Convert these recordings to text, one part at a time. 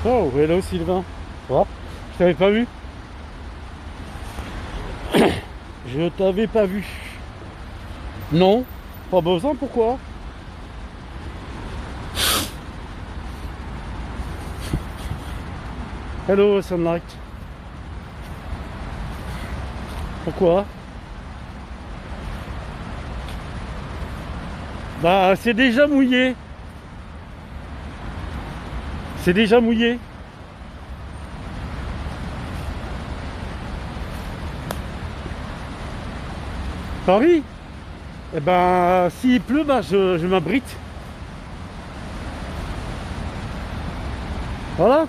Oh, hello Sylvain. Oh, je t'avais pas vu. Je t'avais pas vu. Non, pas besoin, pourquoi? Hello Sunlight. Pourquoi? Bah c'est déjà mouillé. C'est déjà mouillé. Paris? Eh ben s'il pleut, bah je m'abrite. Voilà.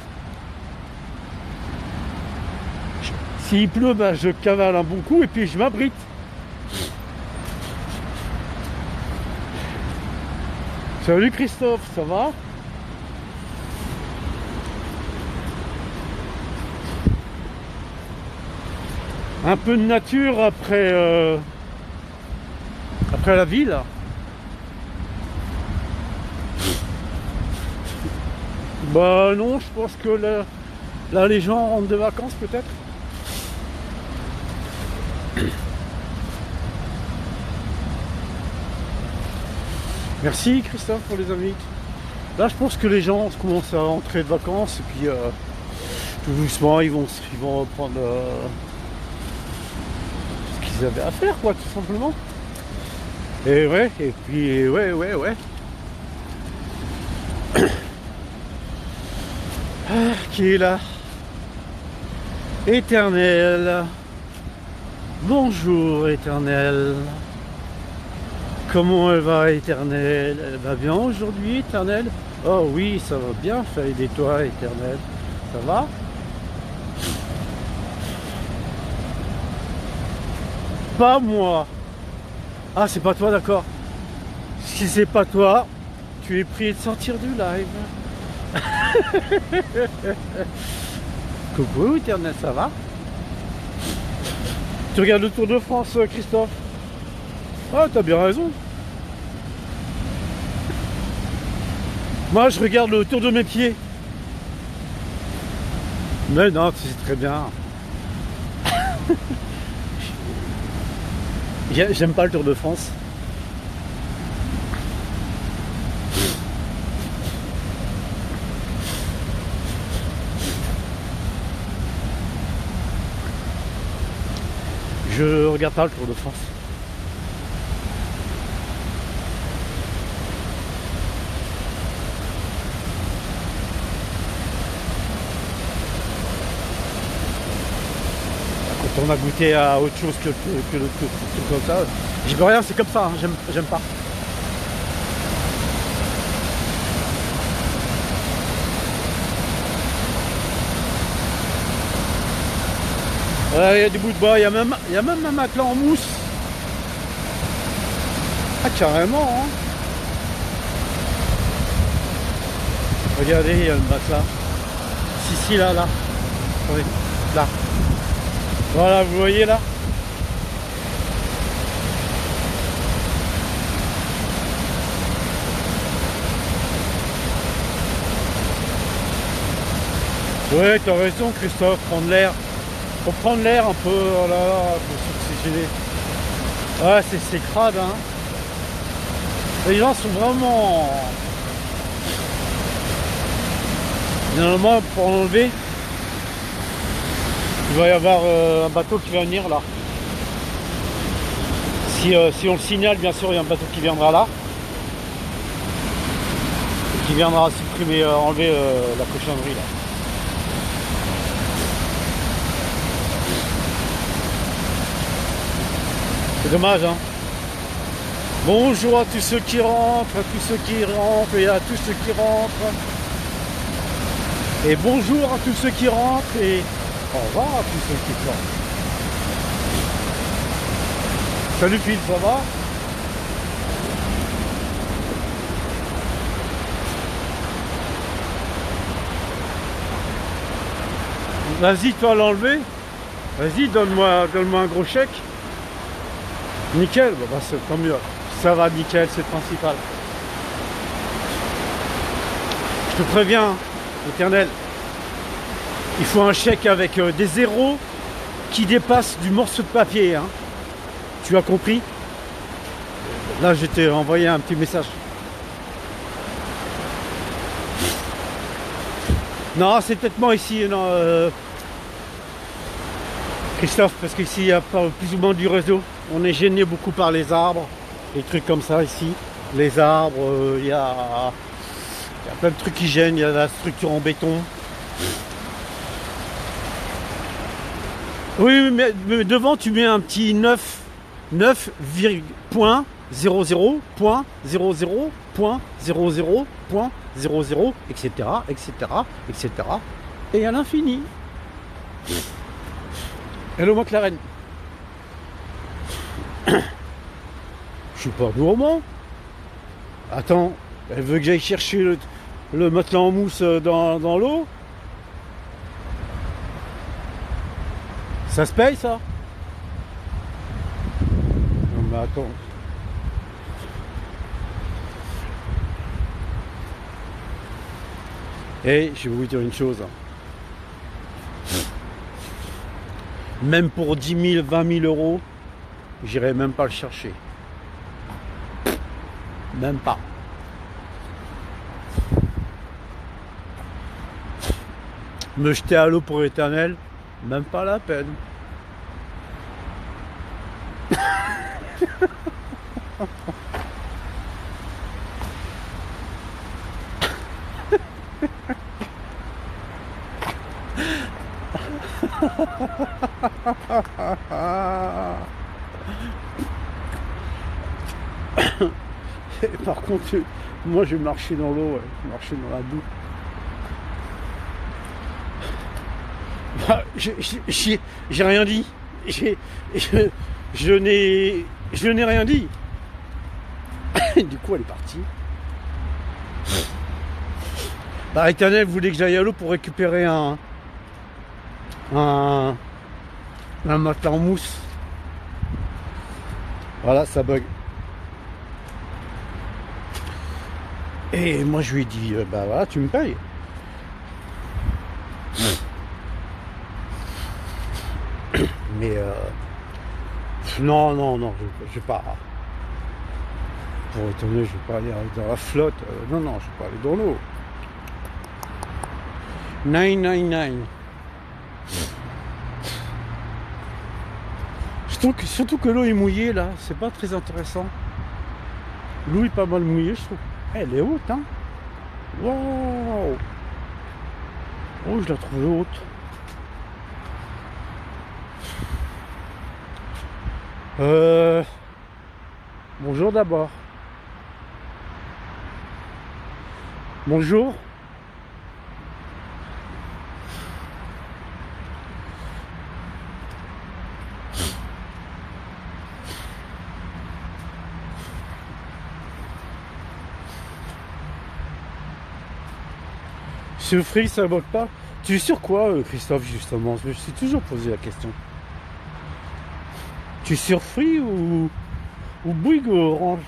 S'il pleut, bah je cavale un bon coup et puis je m'abrite. Salut Christophe, ça va? Un peu de nature après la ville. Bah non, je pense que là les gens rentrent de vacances peut-être. Merci Christophe pour les invites. Là je pense que les gens commencent à rentrer de vacances et puis tout doucement ils vont reprendre ce qu'ils avaient à faire quoi, tout simplement. Et ouais, et puis ouais. Ah, qui est là? Éternel. Bonjour Éternel. Comment elle va Éternel? Elle va bien aujourd'hui Éternel? Oh oui, ça va bien, feuille des toits Éternel. Ça va? Pas moi. Ah, c'est pas toi, d'accord. Si c'est pas toi, tu es prié de sortir du live. Coucou Éternel, ça va? Tu regardes le Tour de France, Christophe? Ah, t'as bien raison. Moi, je regarde le tour de mes pieds. Mais non, tu sais très bien. J'aime pas le Tour de France. Je regarde pas le Tour de France. Quand on a goûté à autre chose que le truc comme ça, j'y peux rien, c'est comme ça, hein, j'aime pas. Il y a des bouts de bois, il y a même un matelas en mousse. Ah carrément hein. Regardez, il y a le matelas. Si, là. Attendez, là. Voilà, vous voyez là? Ouais, t'as raison Christophe, prendre l'air. Faut prendre l'air un peu, oh là là, faut s'oxygéner. Ouais, c'est crade, hein. Les gens sont vraiment... Normalement, pour enlever, il va y avoir un bateau qui va venir là. Si on le signale, bien sûr, il y a un bateau qui viendra là. Qui viendra supprimer, enlever la cochonnerie là. C'est dommage, hein. Bonjour à tous ceux qui rentrent, et à tous ceux qui rentrent. Et bonjour à tous ceux qui rentrent, et au revoir à tous ceux qui sortent. Salut Phil, ça va? Vas-y, toi l'enlever. Vas-y, donne-moi un gros chèque. Nickel, bah c'est tant mieux. Ça va nickel, c'est le principal. Je te préviens, Éternel, il faut un chèque avec des zéros qui dépassent du morceau de papier. Hein. Tu as compris? Là, je t'ai envoyé un petit message. Non, c'est peut-être moi ici, non, Christophe, parce qu'ici, il y a plus ou moins du réseau. On est gêné beaucoup par les arbres, des trucs comme ça ici. Les arbres, il y a plein de trucs qui gênent, il y a la structure en béton. Oui, mais devant, tu mets un petit 9,00.00.00.00, etc., etc., etc., et à l'infini. Hello McLaren. Je suis pas gourmand. Attends, elle veut que j'aille chercher le matelas en mousse dans l'eau. Ça se paye ça? Non mais attends. Et je vais vous dire une chose. Même pour 10 000, 20 000 euros, j'irai même pas le chercher. Même pas. Me jeter à l'eau pour l'éternel, même pas la peine. Et par contre, moi je vais marcher dans l'eau, ouais. Je vais marcher dans la boue. Bah, j'ai rien dit. Je n'ai rien dit. Du coup, elle est partie. Bah, Éternel voulait que j'aille à l'eau pour récupérer un matelas en mousse. Voilà, ça bug. Et moi je lui ai dit, bah voilà, tu me payes. Mais non, je vais pas. Pour étonner, je vais pas aller dans la flotte. Non, je vais pas aller dans l'eau. 999. Surtout que l'eau est mouillée là, c'est pas très intéressant. L'eau est pas mal mouillée, je trouve. Elle est haute, hein. Waouh. Oh, je la trouve haute. Bonjour d'abord. Bonjour. Ce free, ça bloque pas. Tu es sur quoi, Christophe, justement? Je me suis toujours posé la question. Tu es sur Free ou Bouygues ou Orange?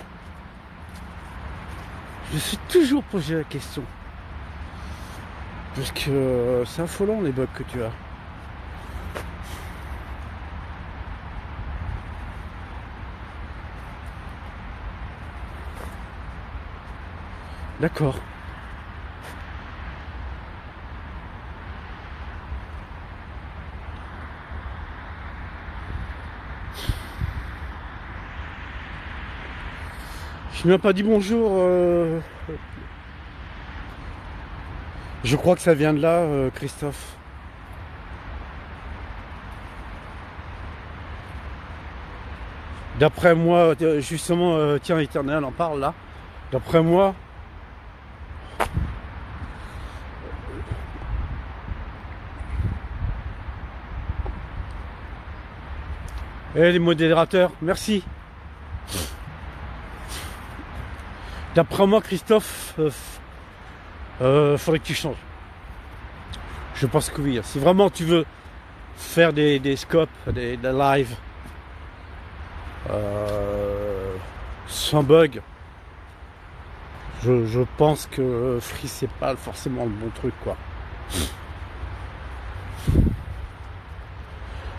Je me suis toujours posé la question. Parce que c'est affolant les bugs que tu as. D'accord. Je ne m'ai pas dit bonjour. Je crois que ça vient de là, Christophe. D'après moi, justement, tiens, Éternel en parle là. D'après moi, les modérateurs, merci. D'après moi, Christophe, faudrait que tu changes. Je pense que oui. Si vraiment tu veux faire des scopes, des lives sans bug. Je pense que Free c'est pas forcément le bon truc quoi.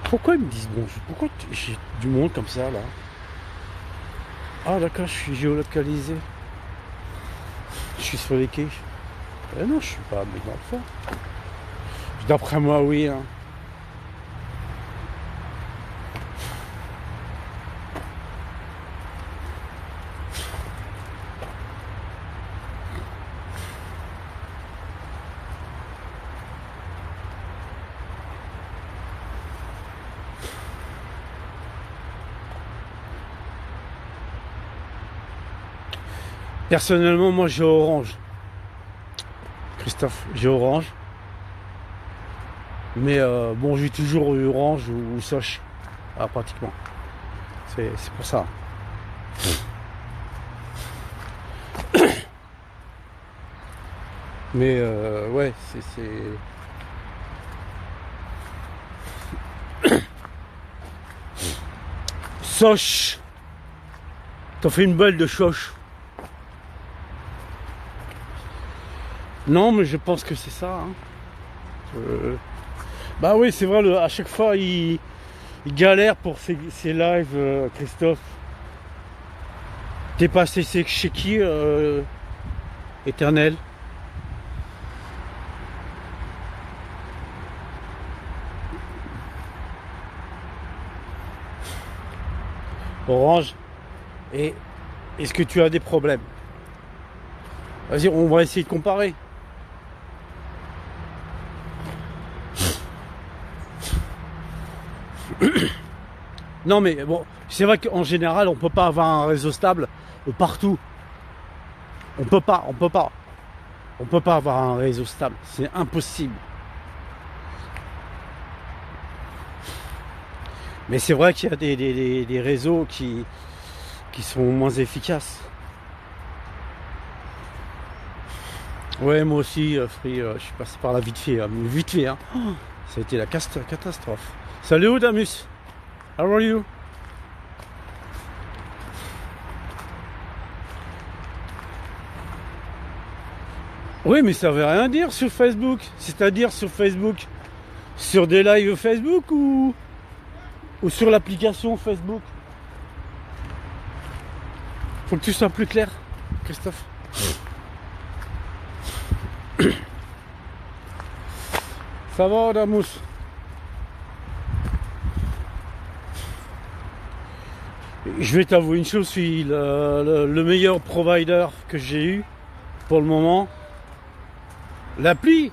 Pourquoi ils me disent bonjour? Pourquoi j'ai du monde comme ça là? Ah d'accord, je suis géolocalisé. Je suis sur les quais. Non, je suis pas, mais dans le fond. D'après moi, oui. Hein. Personnellement, moi j'ai Orange. Christophe, j'ai Orange. Mais bon, j'ai toujours eu Orange ou Soch. Ah, pratiquement. C'est pour ça. Mais ouais, Soch. T'en fais une balle de choche. Non, mais je pense que c'est ça. Hein. Bah oui, c'est vrai, à chaque fois, il galère pour ses lives, Christophe. T'es passé chez qui, Éternel? Orange. Et est-ce que tu as des problèmes? Vas-y, on va essayer de comparer. Non mais bon, c'est vrai qu'en général on peut pas avoir un réseau stable partout. On peut pas avoir un réseau stable, c'est impossible. Mais c'est vrai qu'il y a des réseaux qui sont moins efficaces. Ouais, moi aussi, Free, je suis passé par là vite fait, hein. Oh, ça a été la catastrophe. Salut Odamus, how are you? Oui, mais ça veut rien dire sur Facebook. C'est-à-dire sur Facebook, sur des lives Facebook ou sur l'application Facebook. Faut que tu sois plus clair, Christophe. Ça va, Odamus? Je vais t'avouer une chose, je suis le meilleur provider que j'ai eu pour le moment. L'appli,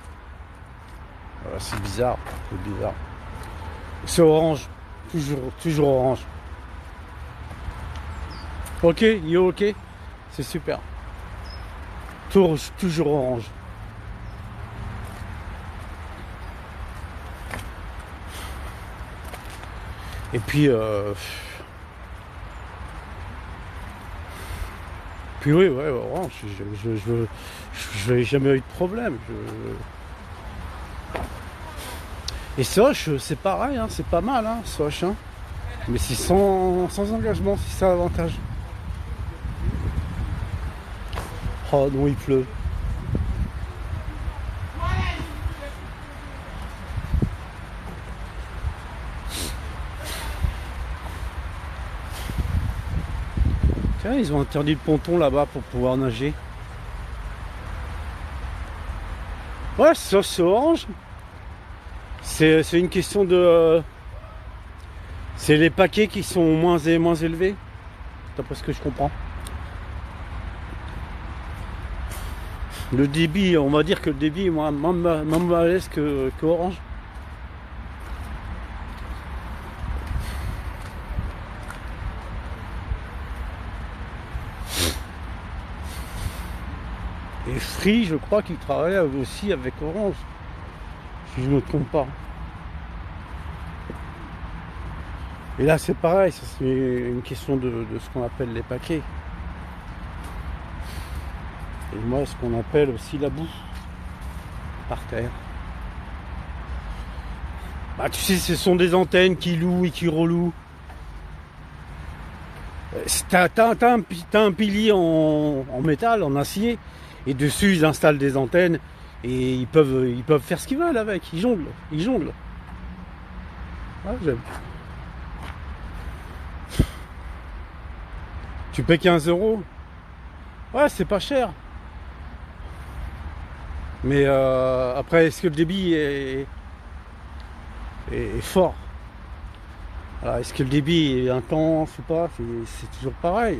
c'est bizarre, c'est Orange, toujours Orange. Ok, yo ok, c'est super. Toujours Orange. Et puis oui, ouais, Orange, je n'ai jamais eu de problème. Et Soch, c'est pareil, hein, c'est pas mal, hein, Soch. Hein. Mais c'est sans engagement, c'est ça l'avantage. Oh non, il pleut. Tiens, ils ont interdit le ponton là-bas pour pouvoir nager. Ouais, ça c'est Orange. C'est une question de... c'est les paquets qui sont moins élevés. D'après ce que je comprends. Le débit, on va dire que le débit est moins malaise que Orange. Et Free, je crois qu'il travaille aussi avec Orange, si je ne me trompe pas. Et là, c'est pareil, c'est une question de ce qu'on appelle les paquets. Et moi, ce qu'on appelle aussi la boue par terre. Bah, tu sais, ce sont des antennes qui louent et qui relouent. T'as un pilier en métal, en acier, et dessus ils installent des antennes et ils peuvent faire ce qu'ils veulent avec, ils jonglent. Ah, j'aime. Tu payes 15 euros. Ouais, c'est pas cher. Mais après, est-ce que le débit est fort? Alors, est-ce que le débit est intense ou pas? C'est toujours pareil.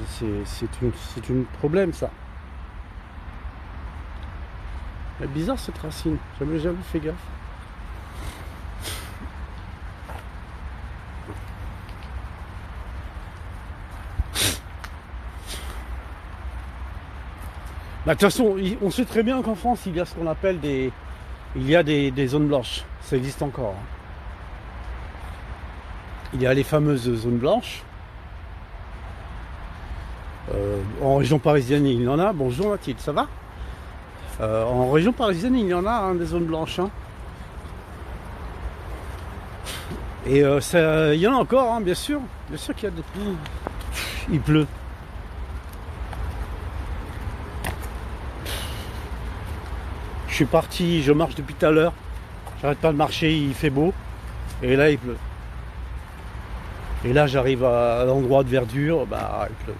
C'est un problème, ça. C'est bizarre cette racine. J'avais jamais fait gaffe. Bah, de toute façon, on sait très bien qu'en France, il y a ce qu'on appelle des zones blanches. Ça existe encore. Hein. Il y a les fameuses zones blanches. En région parisienne, il y en a. Bonjour Mathilde, ça va? En région parisienne, il y en a hein, des zones blanches. Hein. Et il y en a encore, hein, bien sûr. Bien sûr qu'il y a des... Il pleut. Je suis parti, je marche depuis tout à l'heure. J'arrête pas de marcher, il fait beau. Et là, il pleut. Et là, j'arrive à l'endroit de verdure, bah, il pleut.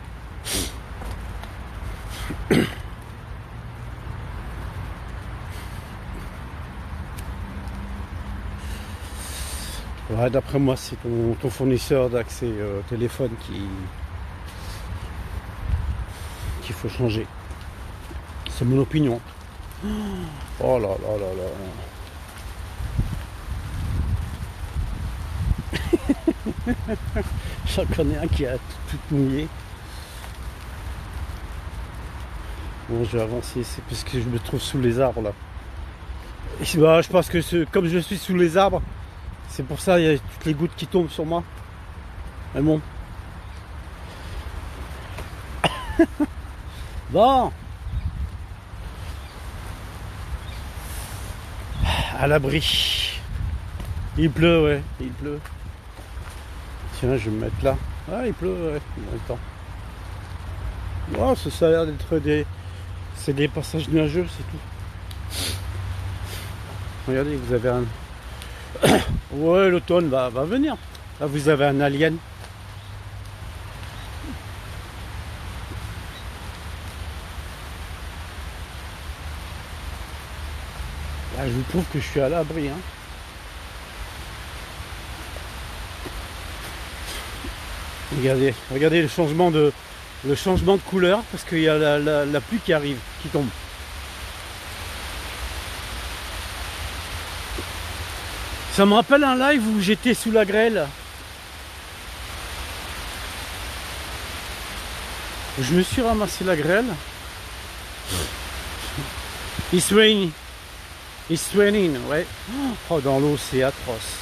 Ouais, d'après moi, c'est ton fournisseur d'accès téléphone qu'il faut changer. C'est mon opinion. Oh là là là là. J'en connais un qui a tout mouillé. Bon, je vais avancer, c'est parce que je me trouve sous les arbres là. Et bah, je pense que comme je suis sous les arbres, c'est pour ça il y a toutes les gouttes qui tombent sur moi. Mais bon. Bon. À l'abri. Il pleut, ouais, il pleut. Tiens, je vais me mettre là. Ah, il pleut, ouais, en même temps. Oh, ça a l'air d'être c'est des passages nuageux, c'est tout. Regardez, vous avez un... Ouais, l'automne va venir. Là, vous avez un alien. Là, je vous prouve que je suis à l'abri. Hein. Regardez le changement de couleur parce qu'il y a la pluie qui arrive, qui tombe. Ça me rappelle un live où j'étais sous la grêle. Je me suis ramassé la grêle. It's raining. It's raining, ouais. Oh, dans l'eau, c'est atroce.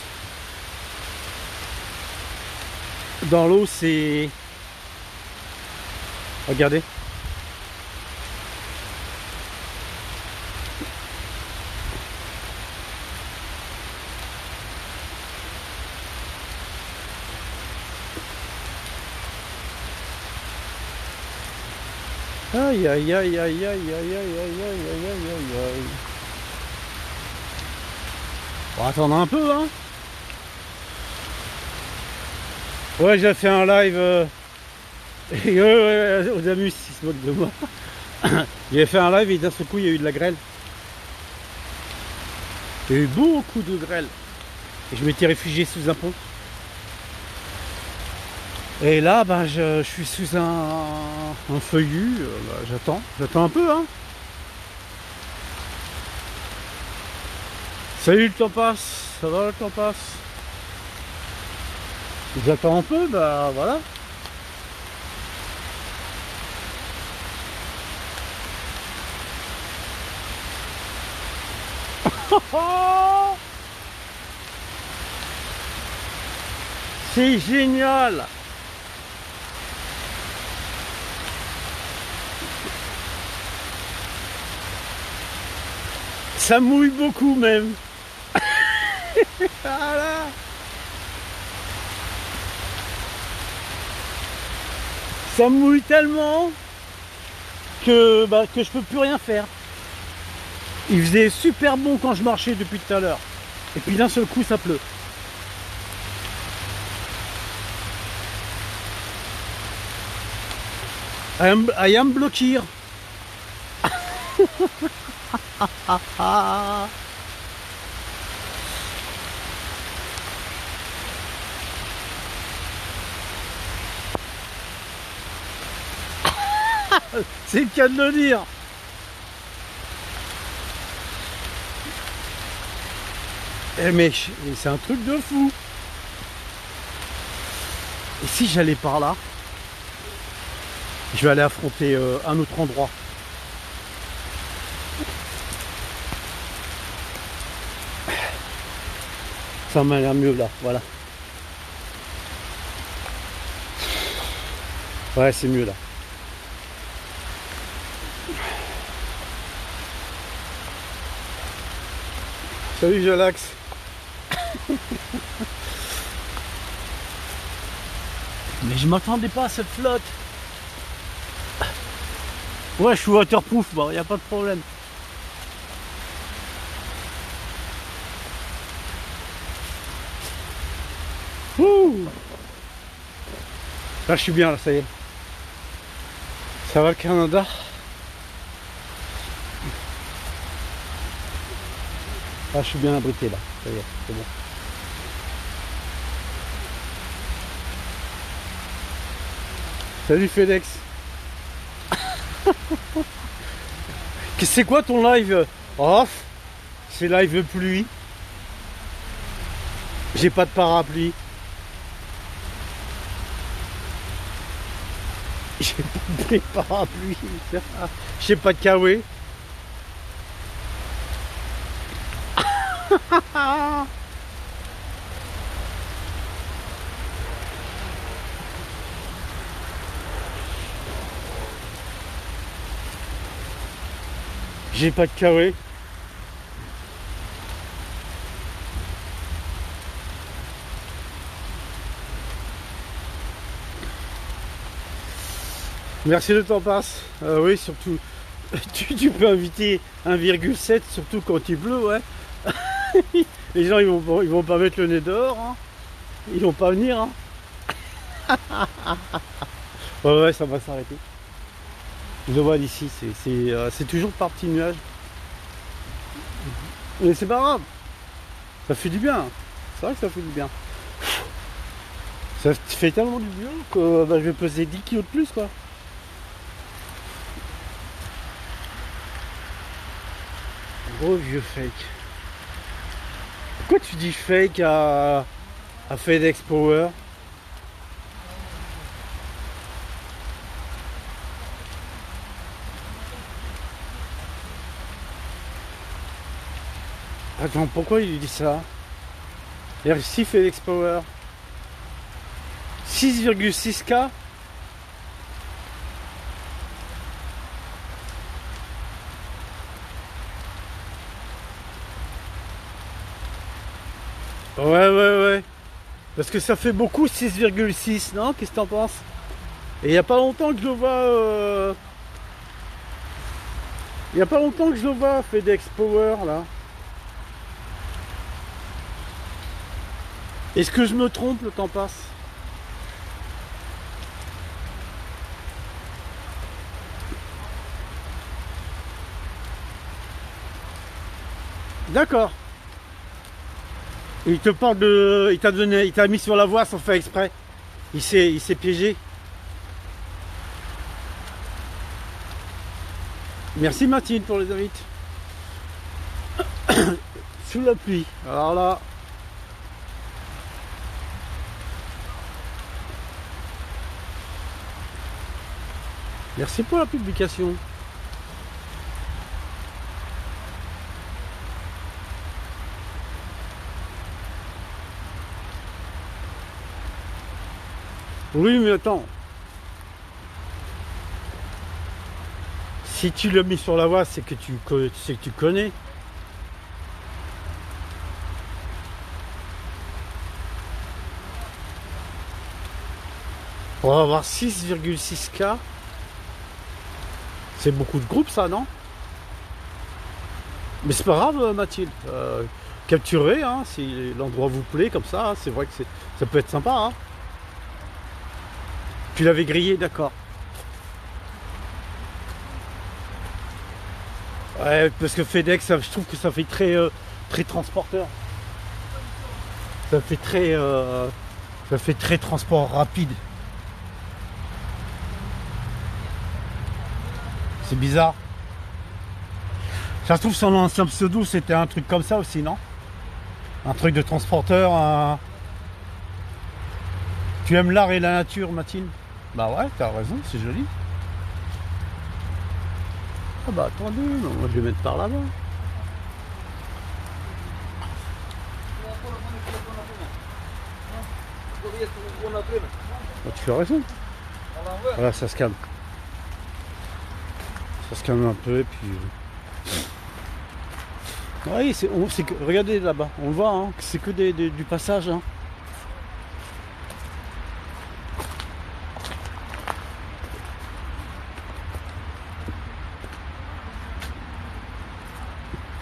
Dans l'eau, c'est... Regardez. Aïe aïe aïe aïe aïe aïe aïe aïe aïe aïe aïe aïe. On va attendre un peu, hein. Ouais, j'ai fait un live et aux amus, ils se moquent de moi. J'ai fait un live et d'un seul coup il y a eu de la grêle. Il y a eu beaucoup de grêle. Et je m'étais réfugié sous un pont. Et là, ben, je suis sous un feuillu. Bah, j'attends un peu, hein. Salut, le temps passe. Ça va, le temps passe. J'attends un peu, bah voilà. C'est génial. Ça mouille beaucoup même. Voilà. Ça me mouille tellement que je peux plus rien faire. Il faisait super bon quand je marchais depuis tout à l'heure. Et puis d'un seul coup, ça pleut. I am bloqué. C'est le cas de le dire. Eh mais c'est un truc de fou. Et si j'allais par là, je vais aller affronter un autre endroit. Ça m'a l'air mieux là, voilà. Ouais, c'est mieux là. Salut Jalax. Mais je m'attendais pas à cette flotte. Ouais, je suis waterproof, bon, y a pas de problème. Ouh. Là, je suis bien, là, ça y est. Ça va le Canada? Là, je suis bien abrité, là. Ça y est, c'est bon. Salut FedEx. C'est quoi ton live off? C'est live pluie. J'ai pas de parapluie. J'ai pas de parapluie. J'ai pas de kawaii. J'ai pas de kawaii. Merci, le temps passe. Oui, surtout. Tu peux inviter 1,7, surtout quand il pleut, ouais. Les gens, ils vont pas mettre le nez dehors. Hein. Ils vont pas venir. Hein. Ouais, ça va s'arrêter. Je vois d'ici, c'est toujours par petits nuages. Mais c'est pas grave. Ça fait du bien. C'est vrai que ça fait du bien. Ça fait tellement du bien que je vais peser 10 kilos de plus, quoi. Gros vieux fake. Pourquoi tu dis fake à FedEx Power? Attends, pourquoi il dit ça? Ici FedEx Power 6,6K. Ouais. Parce que ça fait beaucoup 6,6, non? Qu'est-ce que t'en penses? Et il n'y a pas longtemps que je le vois. Il n'y a pas longtemps que je le vois FedEx Power là. Est-ce que je me trompe, le temps passe? D'accord. Il te parle de. Il t'a mis sur la voie sans faire exprès. Il s'est piégé. Merci Mathilde pour les invites. Sous la pluie. Alors là. Merci pour la publication. Oui, mais attends. Si tu l'as mis sur la voie, c'est que tu connais. Pour avoir 6,6K, c'est beaucoup de groupes ça, non? Mais c'est pas grave, Mathilde. Capturez, hein, si l'endroit vous plaît comme ça, hein, c'est vrai que ça peut être sympa. Hein. Tu l'avais grillé, d'accord. Ouais, parce que FedEx, je trouve que ça fait très transporteur. Ça fait très transport rapide. C'est bizarre. Ça se trouve son ancien pseudo c'était un truc comme ça aussi, non? Un truc de transporteur. Tu aimes l'art et la nature, Mathilde? Bah ouais, t'as raison, c'est joli. Ah bah attendez, moi je vais mettre par là-bas. Bah, tu fais raison. Voilà, ça se calme. Ça se calme un peu et puis... Oui, regardez là-bas, on le voit, hein, c'est que du passage. Hein.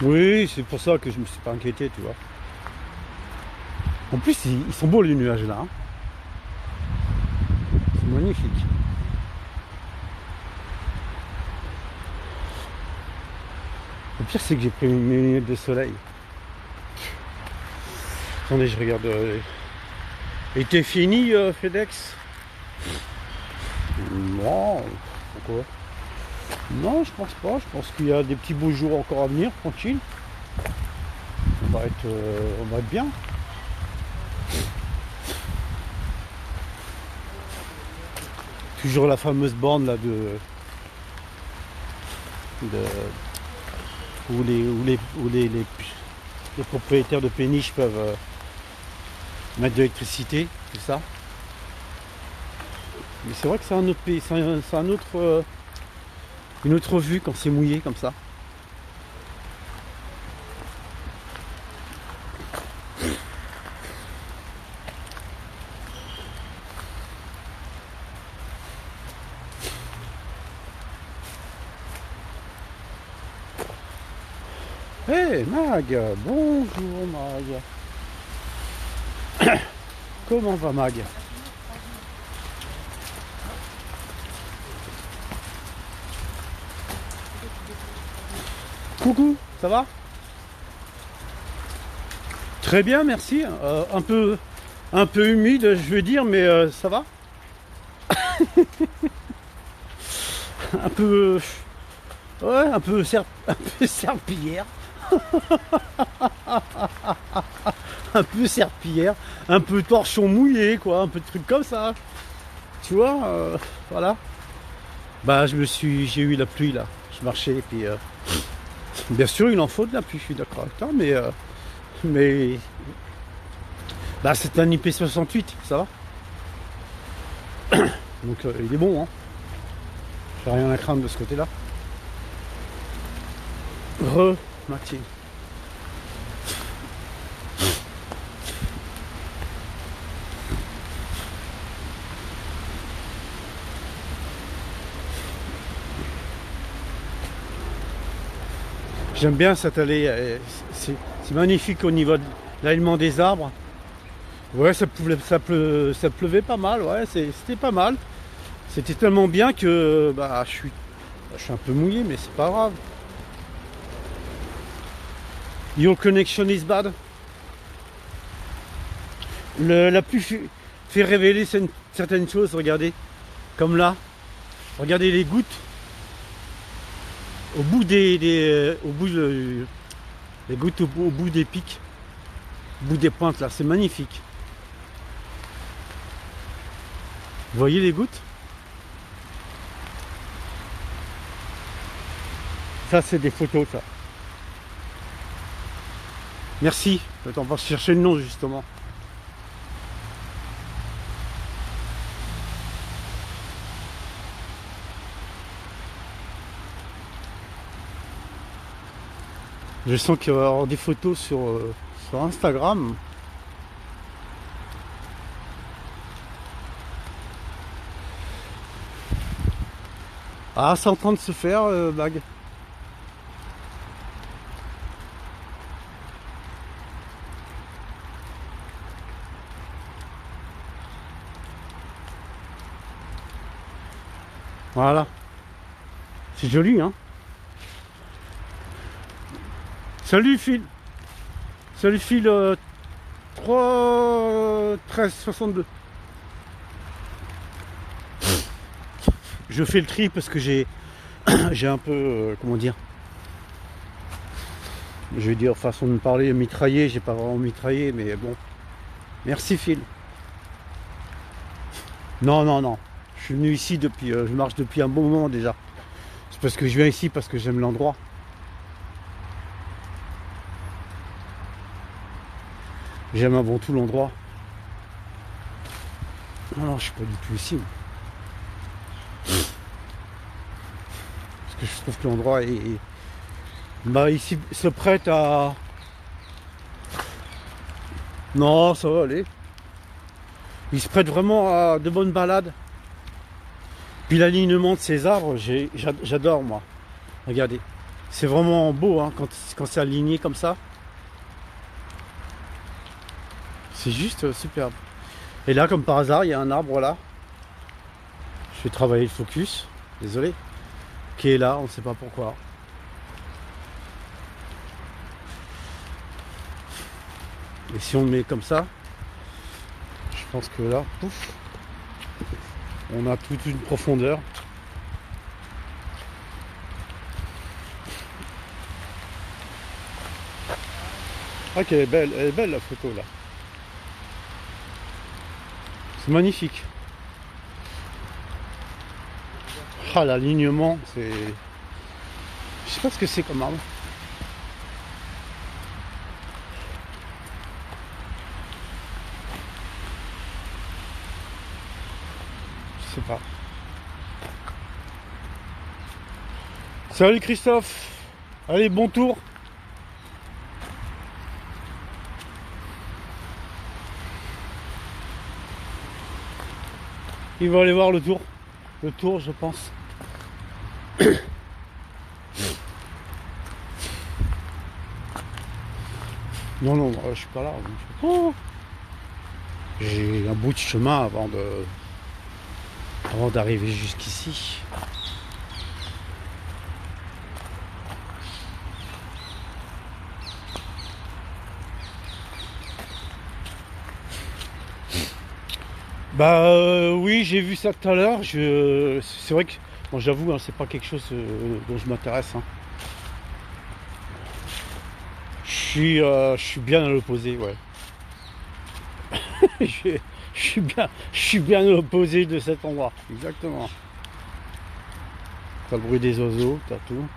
Oui, c'est pour ça que je me suis pas inquiété, tu vois. En plus, ils sont beaux les nuages là. Hein. C'est magnifique. Le pire, c'est que j'ai pris mes lunettes de soleil. Attendez, je regarde. Et t'es fini, FedEx? Non, pourquoi? Non, je pense pas. Je pense qu'il y a des petits beaux jours encore à venir, tranquille. On va être bien. Toujours la fameuse borne là où les propriétaires de péniches peuvent mettre de l'électricité, tout ça. Mais c'est vrai que c'est un autre pays, c'est une autre vue quand c'est mouillé comme ça. Hey Mag, bonjour Mag. Comment va Mag? Coucou, ça va? Très bien, merci. Un peu humide, je veux dire, mais ça va. Un peu, ouais, un peu serpillière. Un peu serpillière, un peu torchon mouillé, quoi, un peu de trucs comme ça. Tu vois, voilà. Bah, j'ai eu la pluie là. Je marchais et puis, bien sûr, il en faut de la pluie. Je suis d'accord avec toi, mais, bah, c'est un IP68, ça va. Donc, il est bon, hein. J'ai rien à craindre de ce côté-là. Mathilde. J'aime bien cette allée, c'est magnifique au niveau de l'alignement des arbres. Ouais, ça pleuvait pas mal, ouais, c'était pas mal. C'était tellement bien que bah, je suis un peu mouillé, mais c'est pas grave. Your connection is bad. La pluie fait révéler certaines choses, regardez. Comme là. Regardez les gouttes. Au bout les gouttes au bout des pics. Au bout des pointes là, c'est magnifique. Vous voyez les gouttes? Ça c'est des photos ça. Merci. Attends, on va chercher le nom justement. Je sens qu'il va y avoir des photos sur Instagram. Ah, c'est en train de se faire, Bag. Voilà. C'est joli, hein. Salut, Phil. Salut, Phil. 3 13 62. Je fais le tri parce que j'ai un peu, comment dire, je vais dire façon de parler, mitraillé. J'ai pas vraiment mitraillé, mais bon. Merci, Phil. Non, non, non. Je suis venu ici depuis, je marche depuis un bon moment déjà. C'est parce que je viens ici parce que j'aime l'endroit. J'aime avant tout l'endroit. Non, non, je suis pas du tout ici. Parce que je trouve que l'endroit est bah, ici se prête à. Non, ça va aller. Il se prête vraiment à de bonnes balades. Puis l'alignement de ces arbres, j'adore moi. Regardez. C'est vraiment beau hein, quand c'est aligné comme ça. C'est juste superbe. Et là, comme par hasard, il y a un arbre là. Je vais travailler le focus. Désolé. Qui est là, on ne sait pas pourquoi. Et si on le met comme ça, je pense que là, pouf, on a toute une profondeur. Ah, qu'elle est belle la photo là. C'est magnifique. Ah, l'alignement, c'est. Je sais pas ce que c'est comme arbre. Je sais pas. Salut Christophe. Allez, bon tour. Il va aller voir le tour. Le tour, je pense. Non, non, je suis pas là. Oh, j'ai un bout de chemin avant d'arriver jusqu'ici. Bah oui, j'ai vu ça tout à l'heure. C'est vrai que, bon, j'avoue, hein, c'est pas quelque chose dont je m'intéresse. Hein. Je suis bien à l'opposé, ouais. je suis bien à l'opposé de cet endroit, exactement. T'as le bruit des oiseaux, t'as tout.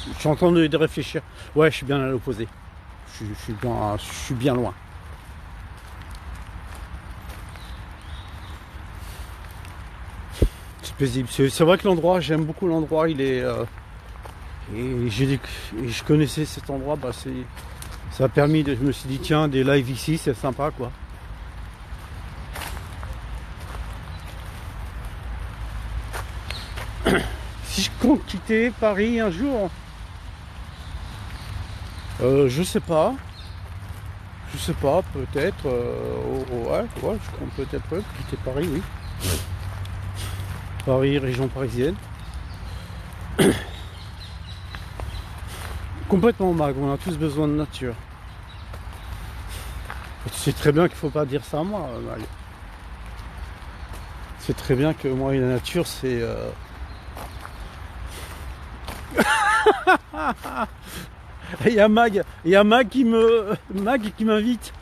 Je suis en train de réfléchir. Ouais, je suis bien à l'opposé. Je suis bien loin. C'est paisible. C'est vrai que l'endroit, j'aime beaucoup l'endroit. Il est et je connaissais cet endroit. Bah, ça a permis je me suis dit tiens, des lives ici, c'est sympa quoi. Si je compte quitter Paris un jour. Je sais pas. Je sais pas, peut-être. Ouais, je compte peut-être quitter Paris, oui. Paris, région parisienne. Complètement mag, on a tous besoin de nature. Et tu sais très bien qu'il faut pas dire ça à moi, Mag. C'est très bien que moi et la nature, c'est. Il y a Mag qui m'invite.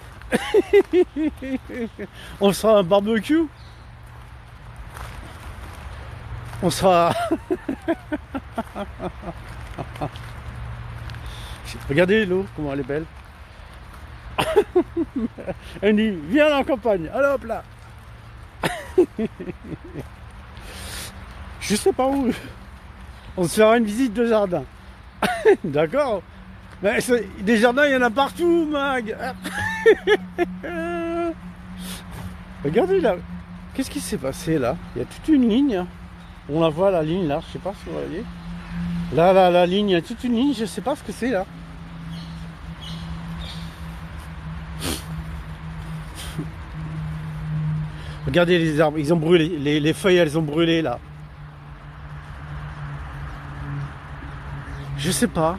On sera un barbecue. On sera. Regardez l'eau, comment elle est belle. Elle dit, viens dans la campagne. Allez hop là. Je sais pas où. On se fera une visite de jardin. D'accord. Mais des jardins, il y en a partout, Mag. Regardez là. Qu'est-ce qui s'est passé là? Il y a toute une ligne. On la voit, la ligne là. Je sais pas si vous voyez. Là, la ligne, il y a toute une ligne. Je sais pas ce que c'est là. Regardez les arbres, ils ont brûlé. Les feuilles, elles ont brûlé là. Je sais pas.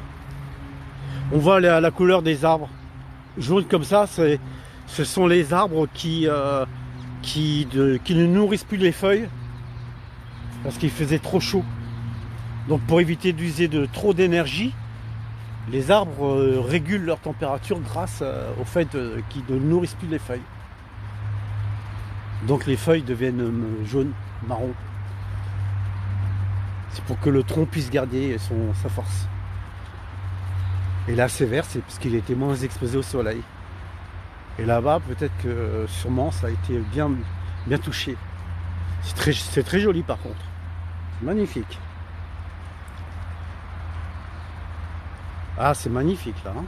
On voit la couleur des arbres. Jaune comme ça, ce sont les arbres qui ne nourrissent plus les feuilles. Parce qu'il faisait trop chaud. Donc pour éviter d'user de trop d'énergie, les arbres régulent leur température grâce au fait qu'ils ne nourrissent plus les feuilles. Donc les feuilles deviennent jaunes, marron. C'est pour que le tronc puisse garder sa force. Et là c'est vert, c'est parce qu'il était moins exposé au soleil. Et là-bas, peut-être que sûrement ça a été bien touché. C'est très joli par contre. Magnifique. Ah, c'est magnifique là. Hein.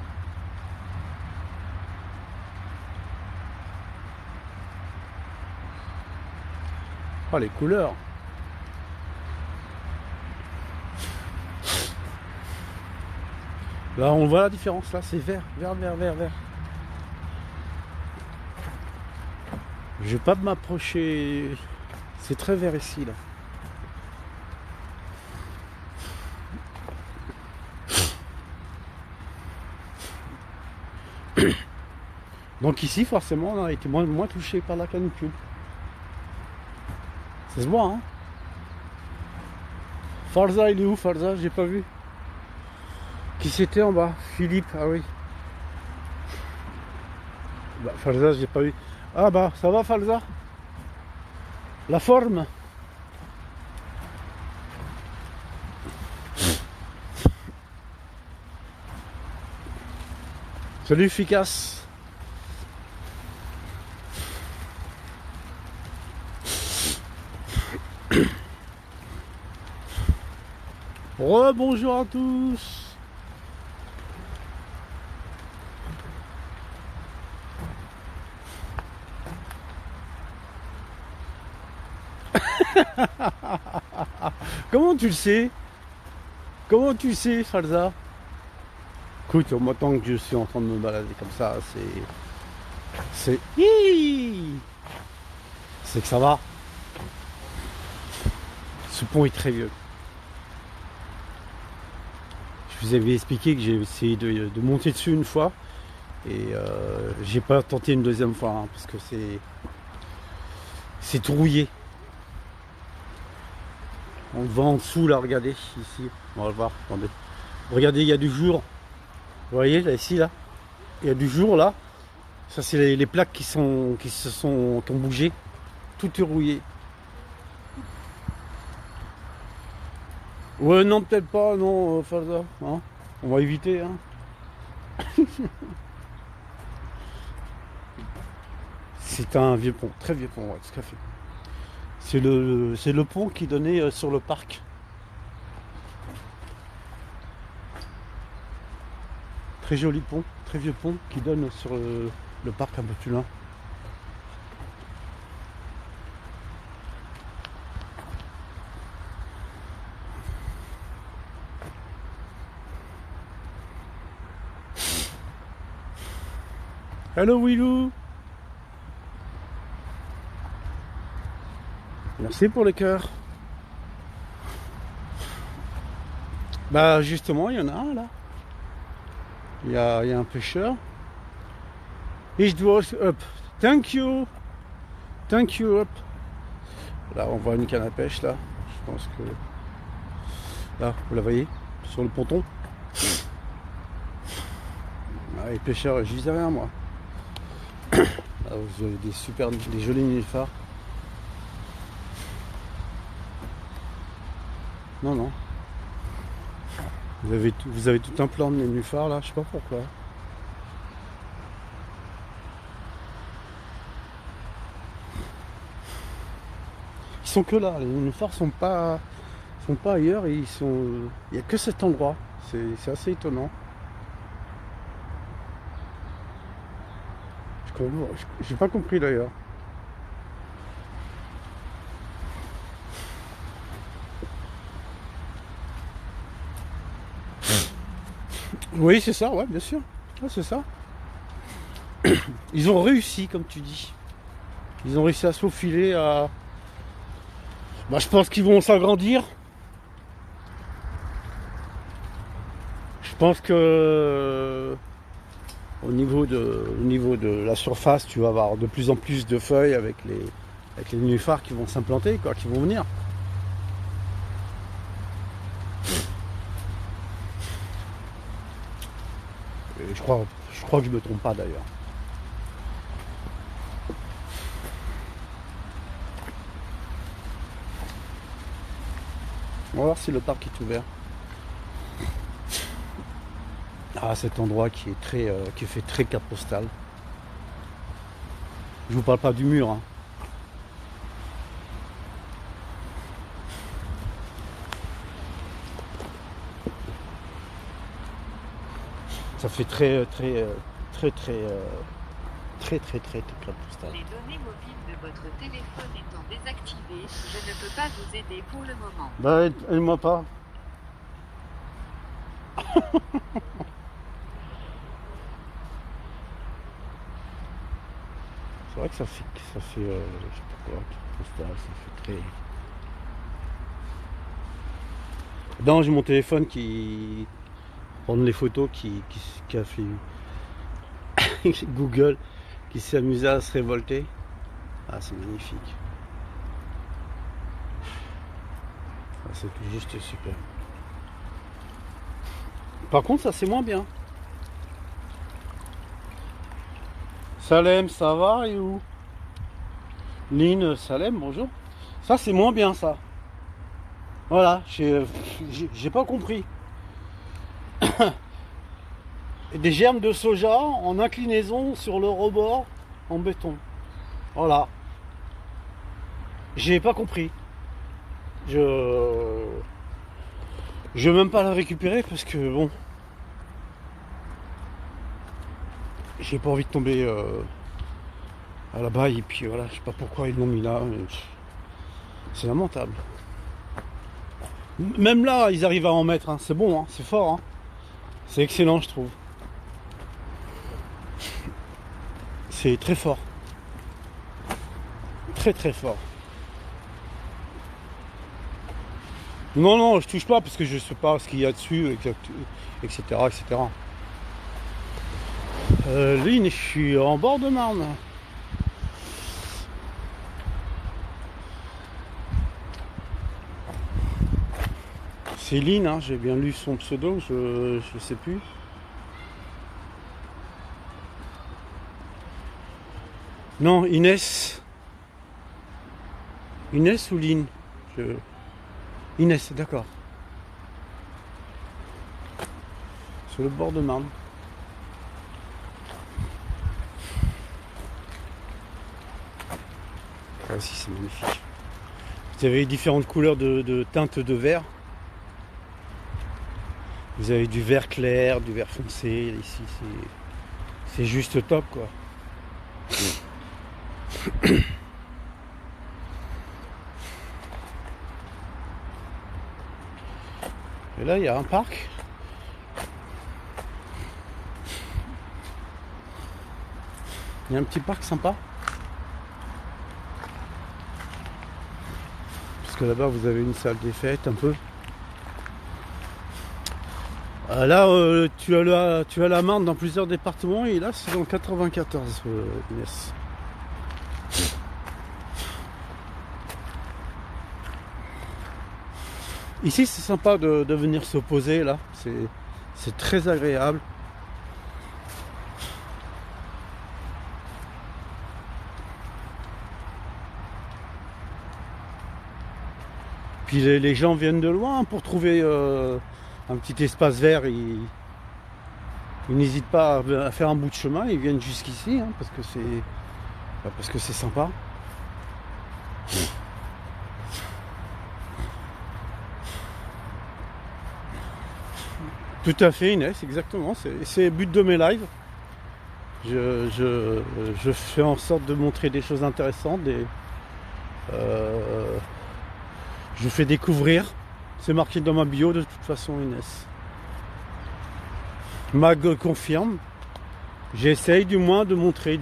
Oh, les couleurs. Là, on voit la différence. Là, c'est vert, vert, vert, vert, vert. Je vais pas m'approcher. C'est très vert ici là. Donc ici, forcément, on a été moins touché par la canicule. Ça se voit, hein. Farza, il est où, Farza? J'ai pas vu. Qui c'était en bas? Philippe, ah oui. Bah, Farza, j'ai pas vu. Ah bah, ça va, Farza? La forme? Salut, efficace. Bonjour à tous. Comment tu le sais? Comment tu sais, Falza? Écoute, moi tant que je suis en train de me balader comme ça, c'est que ça va. Ce pont est très vieux. Je vous avais expliqué que j'ai essayé de monter dessus une fois et j'ai pas tenté une deuxième fois hein, parce que c'est tout rouillé. On le voit en dessous là, regardez ici, on va le voir, attendez. Regardez, il y a du jour. Vous voyez là ici là, il y a du jour là. Ça c'est les plaques qui ont bougé. Tout est rouillé. Ouais non peut-être pas, non Falza, hein, on va éviter hein. C'est un vieux pont, très vieux pont, ouais, tout à fait. C'est le pont qui donnait sur le parc. Très joli pont, très vieux pont qui donne sur le parc un peu plus loin. Hello Willou. Merci pour le cœur. Bah justement, il y en a un là. Il y a un pêcheur. Ich was up. Thank you. Thank you up. Là, on voit une canne à pêche là. Je pense que là, vous la voyez sur le ponton. Ah, les pêcheurs juste derrière moi. Là, vous avez des jolis nénuphars. Non, non. Vous avez tout un plan de nénuphars là, je sais pas pourquoi. Ils sont que là, les nénuphars sont pas ailleurs et il n'y a que cet endroit. C'est assez étonnant. J'ai pas compris d'ailleurs. Oui, c'est ça, ouais, bien sûr. Ouais, c'est ça. Ils ont réussi, comme tu dis. Ils ont réussi à se faufiler, à... Bah, je pense qu'ils vont s'agrandir. Je pense que au niveau de la surface, tu vas avoir de plus en plus de feuilles avec les nénuphars qui vont s'implanter, quoi, qui vont venir. Et je crois que je me trompe pas d'ailleurs. On va voir si le parc est ouvert. Ah, cet endroit qui est très, qui fait très carte postale. Je vous parle pas du mur, hein. Ça fait très carte postale. Les données mobiles de votre téléphone étant désactivées, je ne peux pas vous aider pour le moment. Bah, aide-moi pas. C'est vrai que ça fait je sais pas quoi, postal, ça fait très... Non, j'ai mon téléphone qui prend les photos, qui a fait Google, qui s'est amusé à se révolter. Ah, c'est magnifique. Ah, c'est tout juste super. Par contre, ça c'est moins bien. Salem, ça va et où? Lynn, Salem, bonjour. Ça c'est moins bien ça. Voilà, j'ai pas compris. Et des germes de soja en inclinaison sur le rebord en béton. Voilà. J'ai pas compris. Je vais même pas la récupérer parce que bon. J'ai pas envie de tomber à la baille et puis voilà, je sais pas pourquoi ils l'ont mis là. C'est lamentable. Même là, ils arrivent à en mettre, hein. C'est bon, hein. C'est fort, hein. C'est excellent, je trouve. C'est très fort. Très très fort. Non, non, je touche pas parce que je sais pas ce qu'il y a dessus, etc. etc. Lynn, je suis en bord de Marne. C'est Lynn, hein, j'ai bien lu son pseudo, je sais plus. Non, Inès. Inès ou Lynn? Inès, d'accord. Sur le bord de Marne. Ah, aussi, c'est magnifique. Vous avez différentes couleurs de teintes de vert. Vous avez du vert clair, du vert foncé. Ici, c'est juste top, quoi. Et là, il y a un parc. Il y a un petit parc sympa. Parce que là-bas, vous avez une salle des fêtes un peu. Là, tu as la Marne dans plusieurs départements et là, c'est dans le 94, Inès. Ici, c'est sympa de venir se poser là. C'est très agréable. Puis les gens viennent de loin pour trouver un petit espace vert. Ils n'hésitent pas à faire un bout de chemin. Ils viennent jusqu'ici hein, parce que c'est sympa. Tout à fait, Inès, exactement. C'est le but de mes lives. Je fais en sorte de montrer des choses intéressantes. Je fais découvrir. C'est marqué dans ma bio de toute façon, Inès. Mag confirme. J'essaye du moins de montrer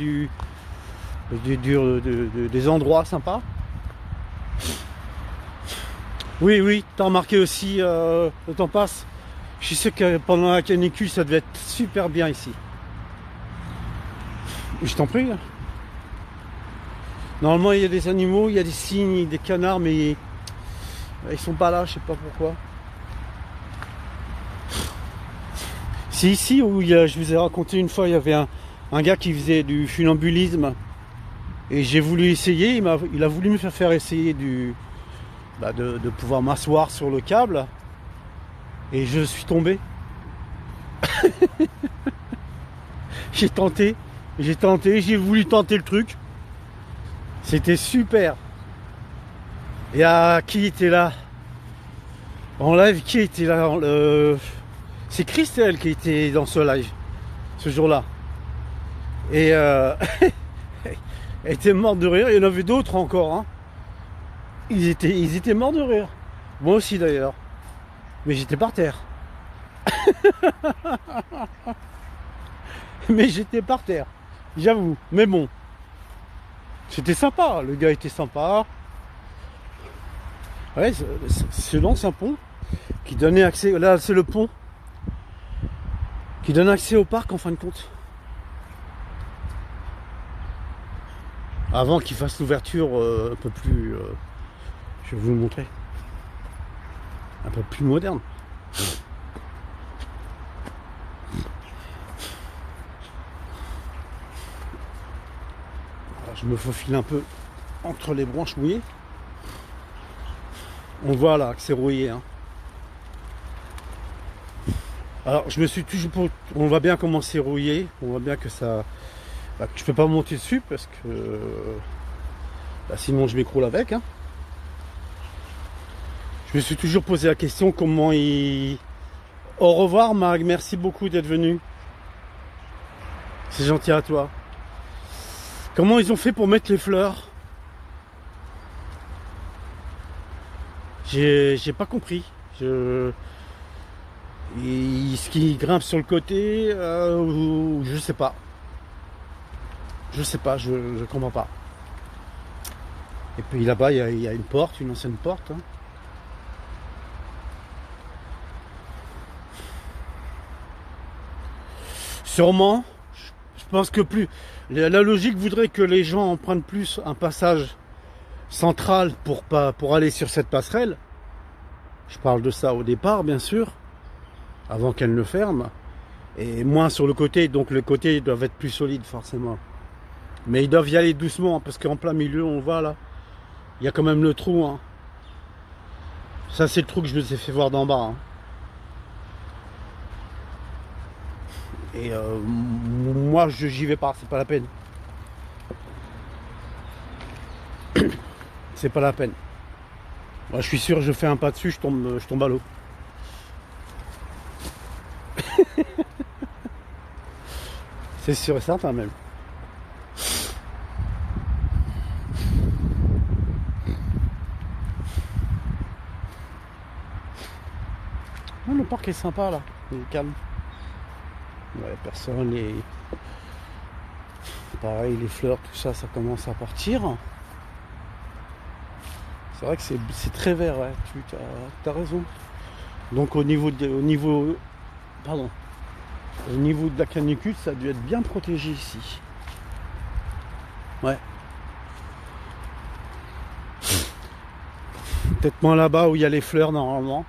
des endroits sympas. Oui, oui, t'as remarqué aussi, le temps passe. Je suis sûr que pendant la canicule, ça devait être super bien ici. Je t'en prie. Normalement, il y a des animaux, il y a des cygnes, des canards, mais ils sont pas là, je sais pas pourquoi. C'est ici où je vous ai raconté une fois, il y avait un gars qui faisait du funambulisme. Et j'ai voulu essayer, il a voulu me faire essayer de pouvoir m'asseoir sur le câble. Et je suis tombé. j'ai tenté, j'ai voulu tenter le truc. C'était super. Et qui était là en live? Qui était là? C'est Christelle qui était dans ce live ce jour-là. Et elle était morte de rire. Il y en avait d'autres encore. Hein. Ils étaient morts de rire. Moi aussi d'ailleurs. Mais j'étais par terre. Mais j'étais par terre. J'avoue. Mais bon. C'était sympa. Le gars était sympa. Ouais, c'est l'ancien pont qui donnait accès. Là, c'est le pont qui donne accès au parc en fin de compte. Avant qu'il fasse l'ouverture un peu plus. Je vais vous le montrer. Un peu plus moderne. Alors, je me faufile un peu entre les branches mouillées. On voit là que c'est rouillé. Hein. Alors je me suis toujours... On voit bien comment c'est rouillé. On voit bien que ça... que je peux pas monter dessus parce que... sinon je m'écroule avec. Hein. Je me suis toujours posé la question comment il... Au revoir Mag, merci beaucoup d'être venu. C'est gentil à toi. Comment ils ont fait pour mettre les fleurs? J'ai pas compris. Est-ce qu'ils grimpent sur le côté ou je sais pas. Je sais pas, je comprends pas. Et puis là-bas, il y a une porte, une ancienne porte. Hein. Sûrement, je pense que plus... La logique voudrait que les gens empruntent plus un passage central pour aller sur cette passerelle. Je parle de ça au départ, bien sûr, avant qu'elle ne ferme. Et moins sur le côté, donc le côté doivent être plus solides forcément. Mais ils doivent y aller doucement, parce qu'en plein milieu, on voit là, il y a quand même le trou. Hein. Ça, c'est le trou que je vous ai fait voir d'en bas. Hein. Et moi, j'y vais pas, c'est pas la peine. C'est pas la peine. Moi, je suis sûr, je fais un pas dessus, je tombe à l'eau. C'est sûr et certain même. Oh, le parc est sympa là, il est calme. Ouais, personne et pareil, les fleurs, tout ça, ça commence à partir. C'est vrai que c'est très vert, ouais. Tu as raison. Donc au niveau de la canicule, ça a dû être bien protégé ici. Ouais. Peut-être moins là-bas où il y a les fleurs normalement.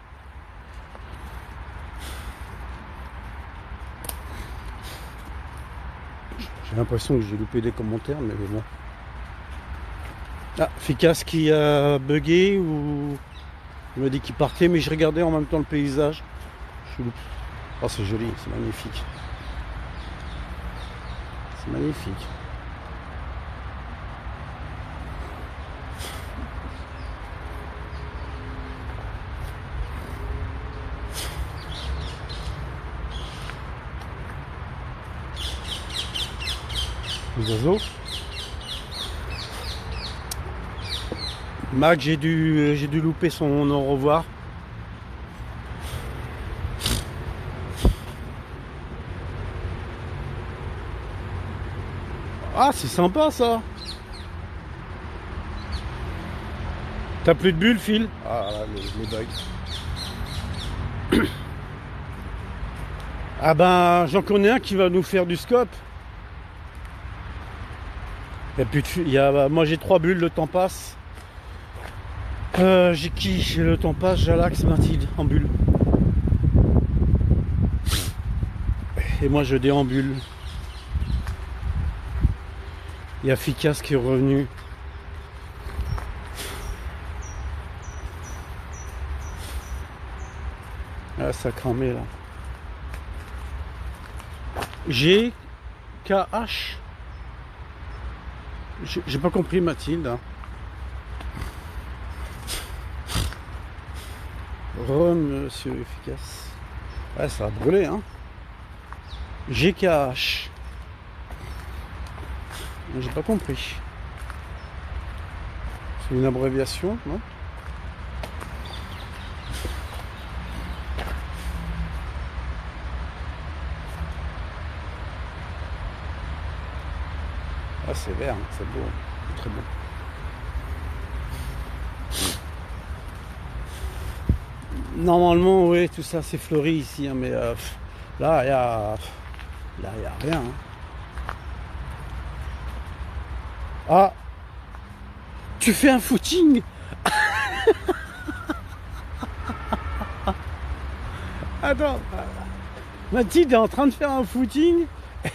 J'ai l'impression que j'ai loupé des commentaires, mais bon. Ah, Ficas qui a bugué ou il m'a dit qu'il partait, mais je regardais en même temps le paysage. Oh, c'est joli, c'est magnifique. C'est magnifique. Les oiseaux. Mac, j'ai dû louper son au revoir. Ah, c'est sympa ça. T'as plus de bulles, Phil? Ah là, les bugs. Ah ben, j'en connais un qui va nous faire du scope. Et puis, moi j'ai 3 bulles, le temps passe. J'ai qui? Le temps passe, Jalax, Mathilde, en bulle. Et moi je déambule. Il y a Ficas qui est revenu. Ah, ça a cramé là. GKH. J'ai pas compris, Mathilde. Hein. Monsieur efficace. Ouais, ça a brûlé, hein. GKH. J'ai pas compris. C'est une abréviation, non? Ah, c'est vert, c'est beau, c'est très beau. Normalement, oui, tout ça c'est fleuri ici, hein, mais là, il y a rien. Hein. Ah, tu fais un footing? Attends, Mathilde est en train de faire un footing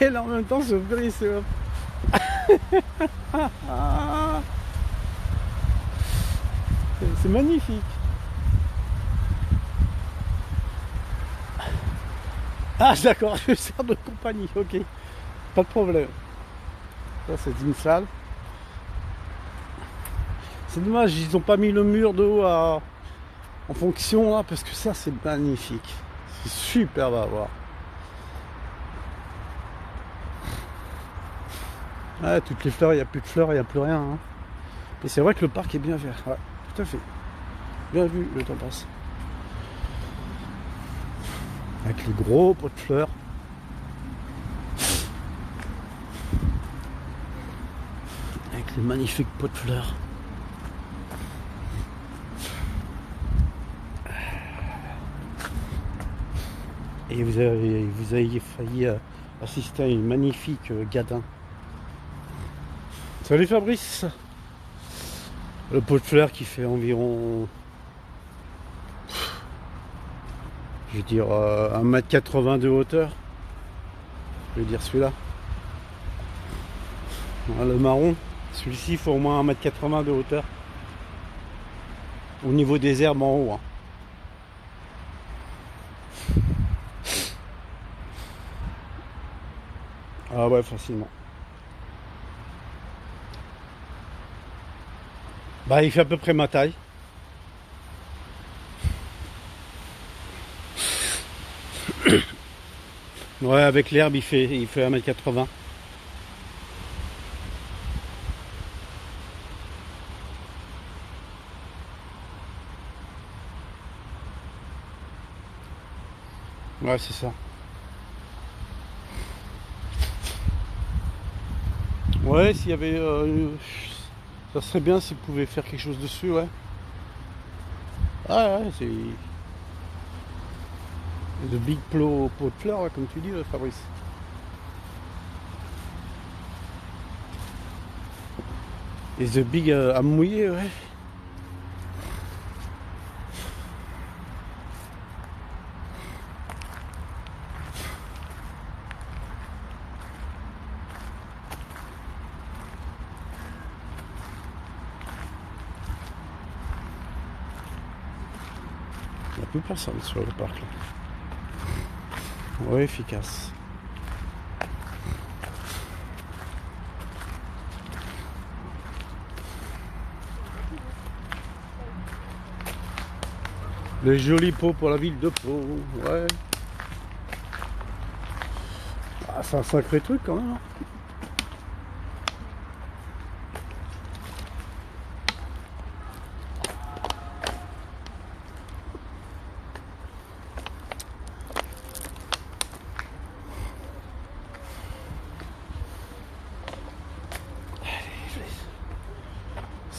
et là en même temps se brise. C'est magnifique. Ah d'accord, je sers de compagnie, ok. Pas de problème. Ça c'est une salle. C'est dommage, ils n'ont pas mis le mur de haut en fonction là, parce que ça c'est magnifique. C'est superbe à voir. Ah, toutes les fleurs, il n'y a plus de fleurs, il n'y a plus rien. Hein. Et c'est vrai que le parc est bien vert. Ouais, tout à fait. Bien vu, le temps passe. Avec les gros pots de fleurs. Avec les magnifiques pots de fleurs. Et vous avez failli assister à une magnifique gadin. Salut Fabrice. Le pot de fleurs qui fait environ, je veux dire 1,80 m de hauteur. Je veux dire celui-là. Le marron, celui-ci il faut au moins 1,80 m de hauteur. Au niveau des herbes en haut. Hein. Ah ouais, facilement. Bah, il fait à peu près ma taille. Ouais, avec l'herbe, il fait 1,80 m. Ouais, c'est ça. Ouais, s'il y avait... ça serait bien s'ils pouvaient faire quelque chose dessus, ouais. Ah ouais, c'est... de big pot de fleurs, ouais, comme tu dis, Fabrice. Et the big à mouiller, ouais. Il n'y a plus personne sur le parc là. Ouais, efficace. Les jolis pots pour la ville de Pau, ouais. Ah, c'est un sacré truc quand même.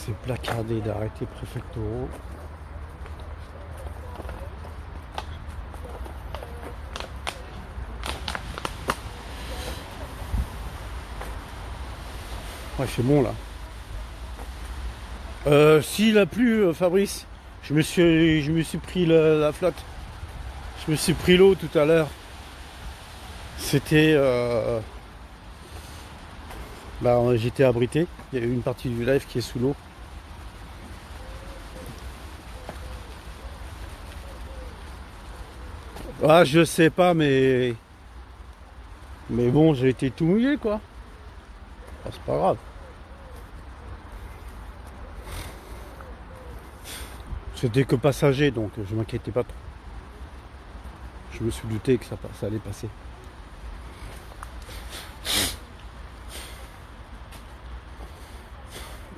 C'est placardé d'arrêtés préfectoraux. Ouais, c'est bon là. S'il a plu, Fabrice, je me suis pris la flotte. Je me suis pris l'eau tout à l'heure. C'était... j'étais abrité. Il y a eu une partie du live qui est sous l'eau. Ah, je sais pas, mais bon, j'ai été tout mouillé, quoi. Ah, c'est pas grave. C'était que passager, donc je m'inquiétais pas trop. Je me suis douté que ça allait passer.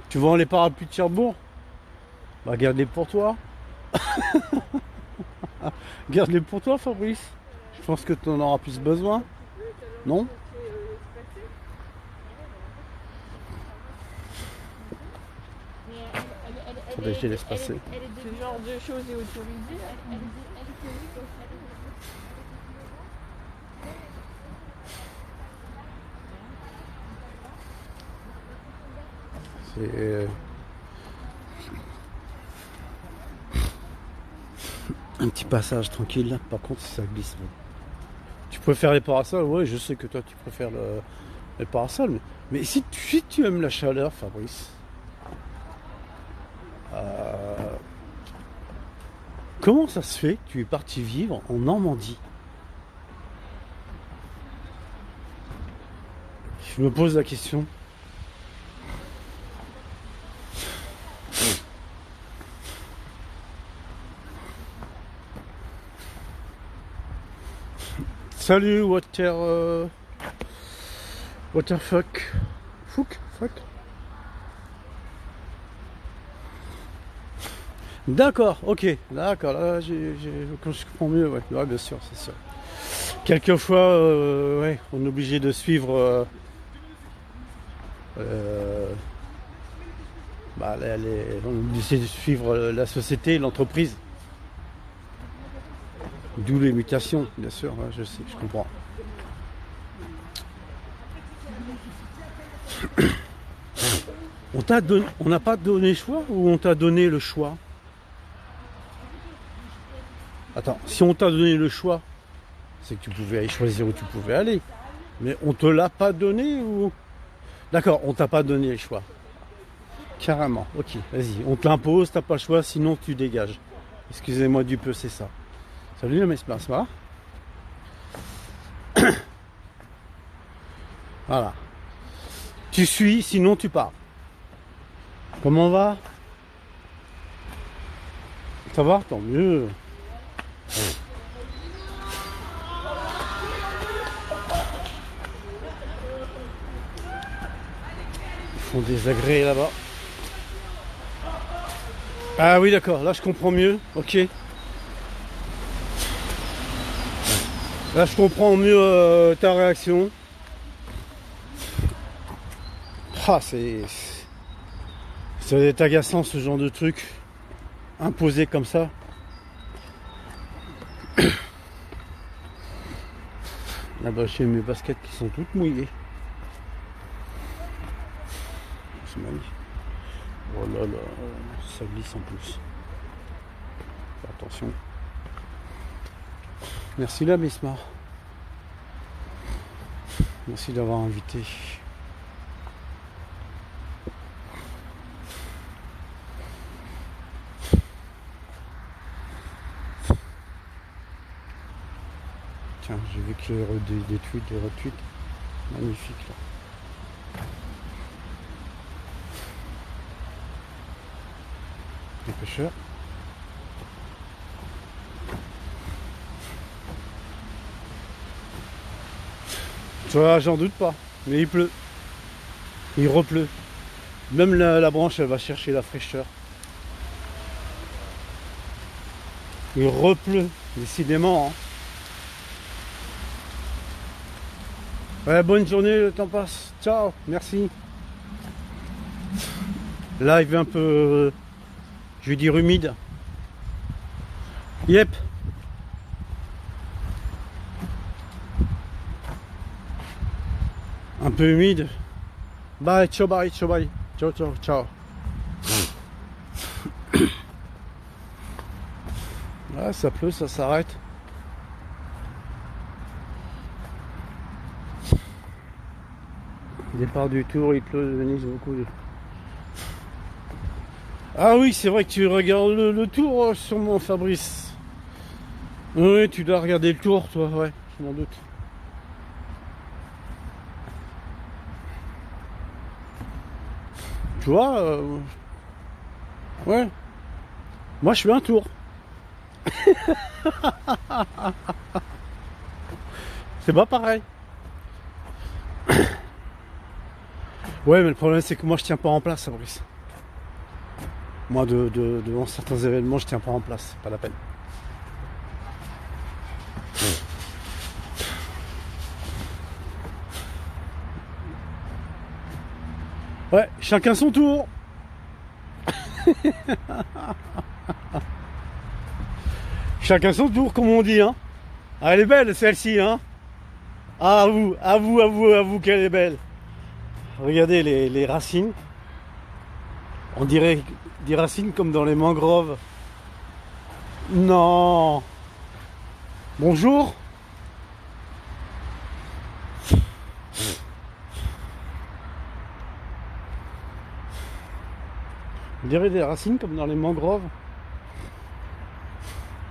Tu vends les parapluies de Cherbourg? Bah, garde-les pour toi. Garde-les pour toi, Fabrice. Je pense que tu en auras plus besoin. Non? Attendez, je laisse passer. Ce genre de choses est autorisé. C'est un petit passage tranquille là. Par contre, ça glisse. Tu préfères les parasols? Ouais, je sais que toi tu préfères les parasols. Mais si tu aimes la chaleur, Fabrice, comment ça se fait que tu es parti vivre en Normandie? Je me pose la question. Salut Waterfuck. Fuck. D'accord, ok, d'accord, là je comprends mieux, ouais, bien sûr, c'est sûr. Quelquefois, ouais, on est obligé de suivre on est obligé de suivre la société, l'entreprise. D'où les mutations, bien sûr, ouais, je sais, je comprends. On n'a pas donné le choix ou on t'a donné le choix? Attends, si on t'a donné le choix, c'est que tu pouvais aller choisir où tu pouvais aller. Mais on te l'a pas donné ou... D'accord, on t'a pas donné le choix. Carrément, ok, vas-y. On te l'impose, t'as pas le choix, sinon tu dégages. Excusez-moi du peu, c'est ça. Salut le Mesmer, ça va? Voilà. Tu suis, sinon tu pars. Comment va? Ça va? Tant mieux. Ils font des agrès là-bas. Ah oui, d'accord, là je comprends mieux. Ok. Là je comprends mieux ta réaction. Ah, c'est agaçant ce genre de truc. Imposé comme ça. Là-bas j'ai mes baskets qui sont toutes mouillées. C'est magnifique. Oh là là, ça glisse en plus. Fais attention. Merci la Mesmar. Merci d'avoir invité. Tiens, j'ai vu qu'il y avait des tweets, des retweets. Magnifique là. Les pêcheurs. Tu vois, j'en doute pas. Mais il pleut. Il repleut. Même la branche, elle va chercher la fraîcheur. Il repleut, décidément. Hein. Ouais, bonne journée, le temps passe. Ciao, merci. Live un peu, je vais dire humide. Yep. Un peu humide. Bye, ciao, bye, ciao, bye. Ciao, ciao, ciao. Ah, ça pleut, ça s'arrête. Départ du tour, il pleut de Venise beaucoup. Ah oui, c'est vrai que tu regardes le tour sûrement, Fabrice. Oui, tu dois regarder le tour, toi, ouais, je m'en doute. Tu vois, ouais. Moi, je fais un tour. C'est pas pareil. Ouais, mais le problème, c'est que moi, je tiens pas en place, Fabrice. Moi, devant certains événements, je tiens pas en place. C'est pas la peine. Ouais, chacun son tour. Chacun son tour, comme on dit, hein. Ah, elle est belle, celle-ci, hein. Ah, à vous qu'elle est belle. Regardez les racines. On dirait des racines comme dans les mangroves. Non. Bonjour. On dirait des racines comme dans les mangroves.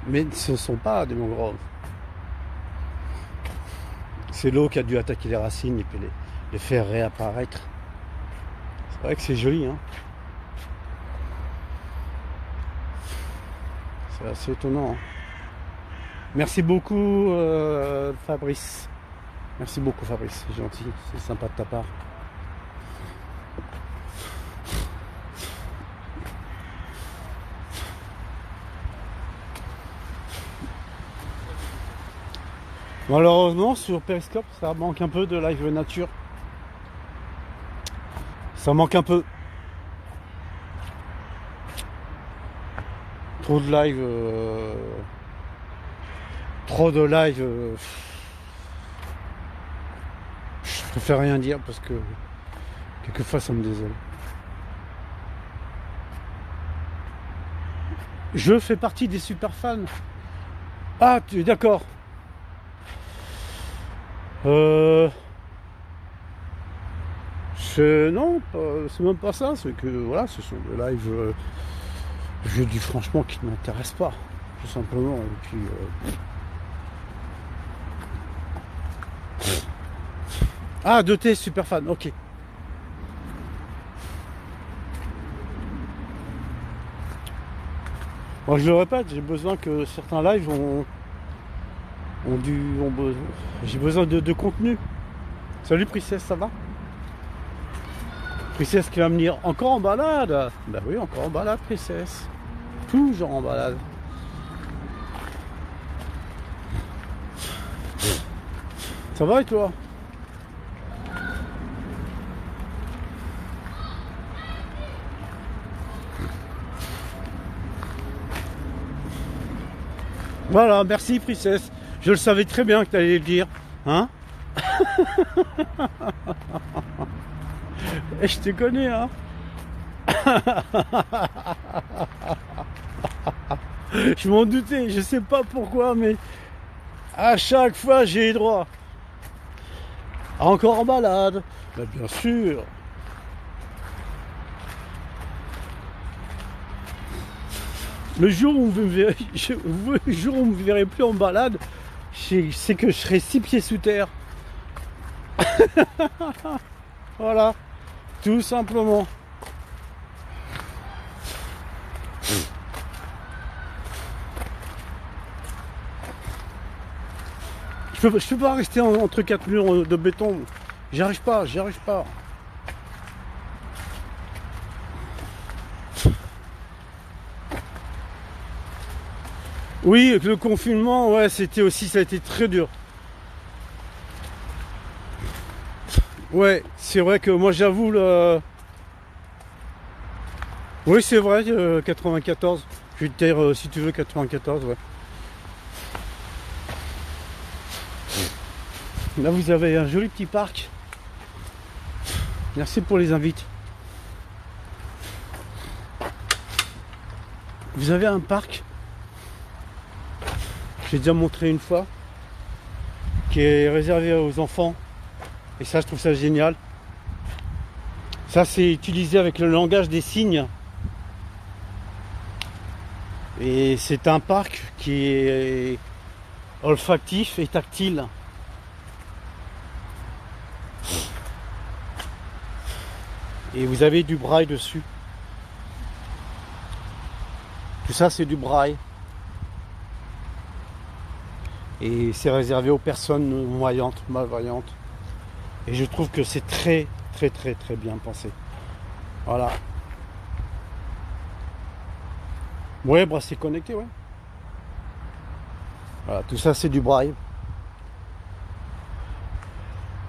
Mais ce ne sont pas des mangroves. C'est l'eau qui a dû attaquer les racines et puis les faire réapparaître. C'est vrai que c'est joli, hein. C'est assez étonnant, hein. Merci beaucoup, Fabrice. Merci beaucoup, Fabrice. C'est gentil, c'est sympa de ta part. Malheureusement, sur Periscope, ça manque un peu de live nature. Ça manque un peu. Trop de live. Trop de live. Je préfère rien dire parce que quelquefois ça me désole. Je fais partie des super fans. Ah, tu es d'accord. Non, c'est même pas ça, c'est que voilà, ce sont des lives, je dis franchement, qui ne m'intéressent pas, tout simplement. Et puis, ah, 2T super fan, ok. Bon, je le répète, j'ai besoin que certains lives j'ai besoin de contenu. Salut Princesse, ça va? Princesse qui va me dire encore en balade. Bah oui, encore en balade, Princesse. Toujours en balade. Ça va et toi? Voilà, merci Princesse. Je le savais très bien que tu allais le dire. Hein? Et je te connais, hein. Je m'en doutais, je sais pas pourquoi, mais à chaque fois j'ai droit. Encore en balade. Ben, bien sûr. Le jour où vous me verrez plus en balade, c'est que je serai 6 pieds sous terre. Voilà, tout simplement. Je peux pas rester entre 4 murs de béton. J'y arrive pas. Oui, avec le confinement, ouais, ça a été très dur. Ouais, c'est vrai que moi j'avoue Oui, c'est vrai, 94. Je vais te dire, si tu veux, 94, ouais. Là, vous avez un joli petit parc. Merci pour les invites. Vous avez un parc, j'ai déjà montré une fois, qui est réservé aux enfants. Et ça, je trouve ça génial. Ça, c'est utilisé avec le langage des signes. Et c'est un parc qui est olfactif et tactile. Et vous avez du braille dessus. Tout ça, c'est du braille. Et c'est réservé aux personnes voyantes, malvoyantes. Et je trouve que c'est très bien pensé. Voilà. Ouais, bah c'est connecté, ouais. Voilà, tout ça c'est du braille.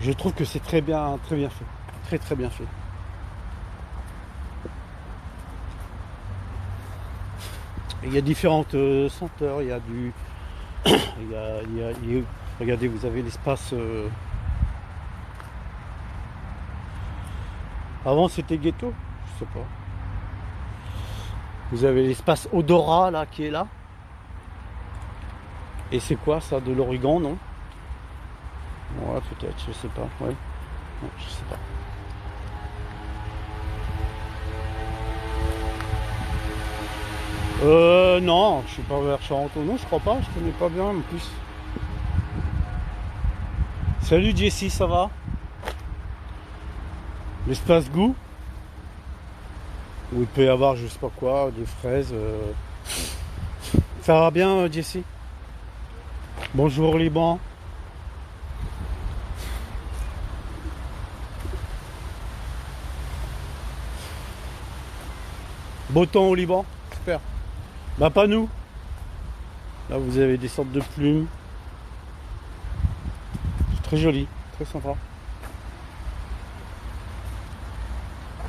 Je trouve que c'est très bien fait. Très bien fait. Et il y a différentes senteurs, il y a du. Regardez, vous avez l'espace. Avant c'était ghetto, je sais pas. Vous avez l'espace odorat là qui est là. Et c'est quoi ça? De l'origan, non? Ouais, peut-être, je sais pas. Ouais. Non, je sais pas. Non, je suis pas vers Charenton. Non, je crois pas, je connais pas bien en plus. Salut Jessie, ça va? L'espace goût, où il peut y avoir je sais pas quoi, des fraises. Ça va bien Jessie? Bonjour Liban. Beau temps au Liban, super. Bah pas nous. Là vous avez des sortes de plumes. C'est très joli, très sympa.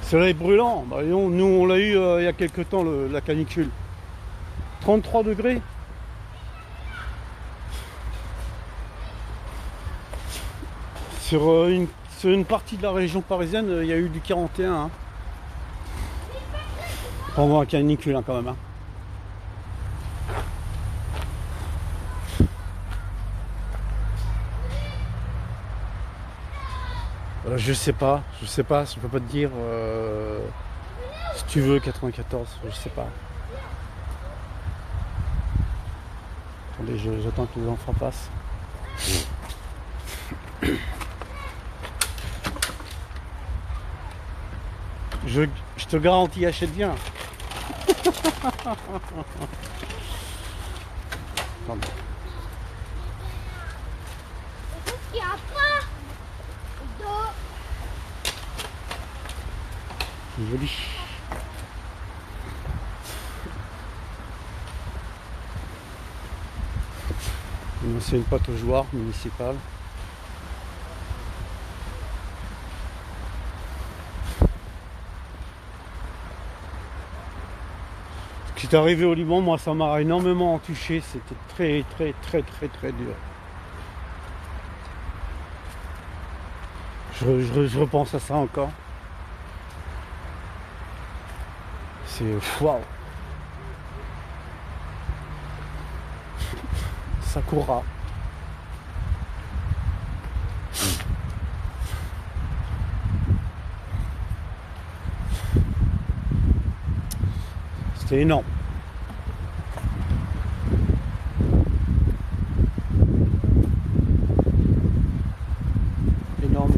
Soleil brûlant, bah, nous on l'a eu il y a quelques temps la canicule. 33 degrés. Sur une partie de la région parisienne, il y a eu du 41. Hein. Pendant la canicule hein, quand même. Hein. Je sais pas, je peux pas te dire si tu veux 94, je sais pas. Attendez, j'attends que les enfants passent. Je te garantis, achète bien. Attendez. C'est joli. Une ancienne pâte aux joueurs municipale. Ce qui est arrivé au Liban, moi ça m'a énormément touché, c'était très dur. Je repense à ça encore. C'est waouh. Sakura. C'était énorme. Énorme.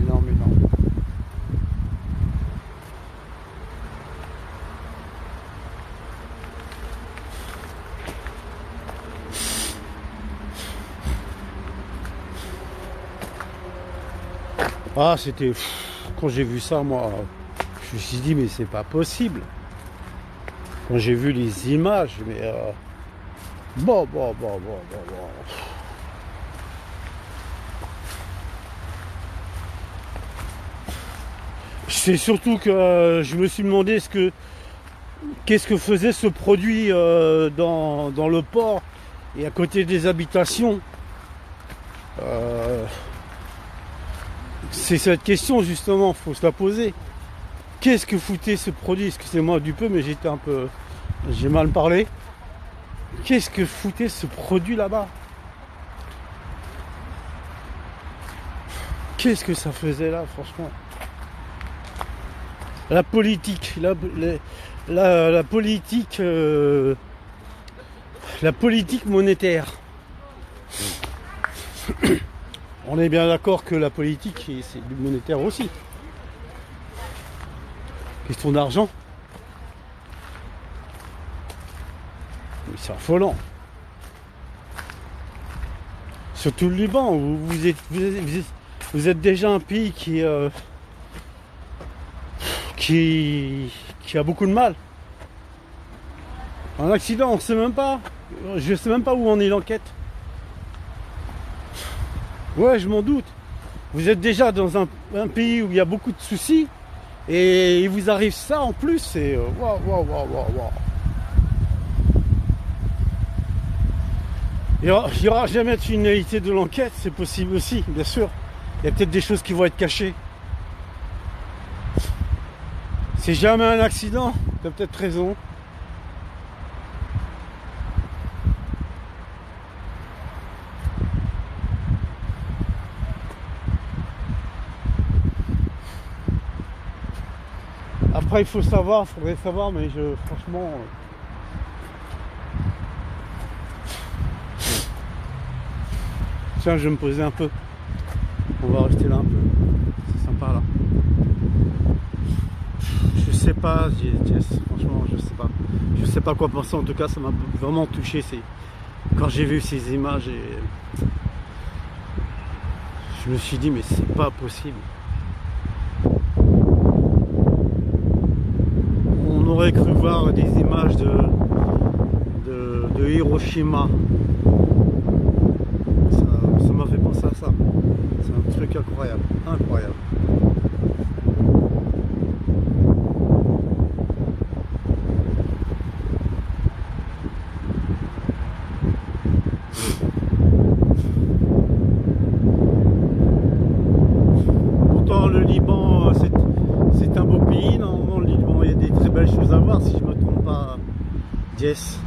Ah, c'était... Quand j'ai vu ça, moi, je me suis dit, mais c'est pas possible. Quand j'ai vu les images, mais... Bon. C'est surtout que je me suis demandé est-ce que qu'est-ce que faisait ce produit dans le port et à côté des habitations. C'est cette question justement, faut se la poser. Qu'est-ce que foutait ce produit? Excusez-moi du peu, mais j'ai mal parlé. Qu'est-ce que foutait ce produit là-bas? Qu'est-ce que ça faisait là, franchement? La politique, la politique, la politique monétaire. On est bien d'accord que la politique, c'est du monétaire aussi. Question d'argent. Mais c'est affolant. Surtout le Liban, où vous êtes déjà un pays qui a beaucoup de mal. Un accident, on sait même pas. Je sais même pas où en est l'enquête. Ouais, je m'en doute. Vous êtes déjà dans un pays où il y a beaucoup de soucis et il vous arrive ça en plus. C'est waouh, waouh, waouh, waouh. Il n'y aura jamais de finalité de l'enquête, c'est possible aussi, bien sûr. Il y a peut-être des choses qui vont être cachées. C'est jamais un accident, tu as peut-être raison. Après, il faudrait savoir, mais franchement... Tiens, je vais me poser un peu. On va rester là un peu. C'est sympa là. Je sais pas, franchement, je sais pas. Je sais pas quoi penser. En tout cas, ça m'a vraiment touché. Quand j'ai vu ces images, je me suis dit, mais c'est pas possible. On aurait cru voir des images de Hiroshima. Ça m'a fait penser à ça. C'est un truc incroyable. Incroyable. Pourtant le Liban, c'est un beau pays. Normalement le Liban, il y a des très belles choses à voir si je ne me trompe pas. Yes.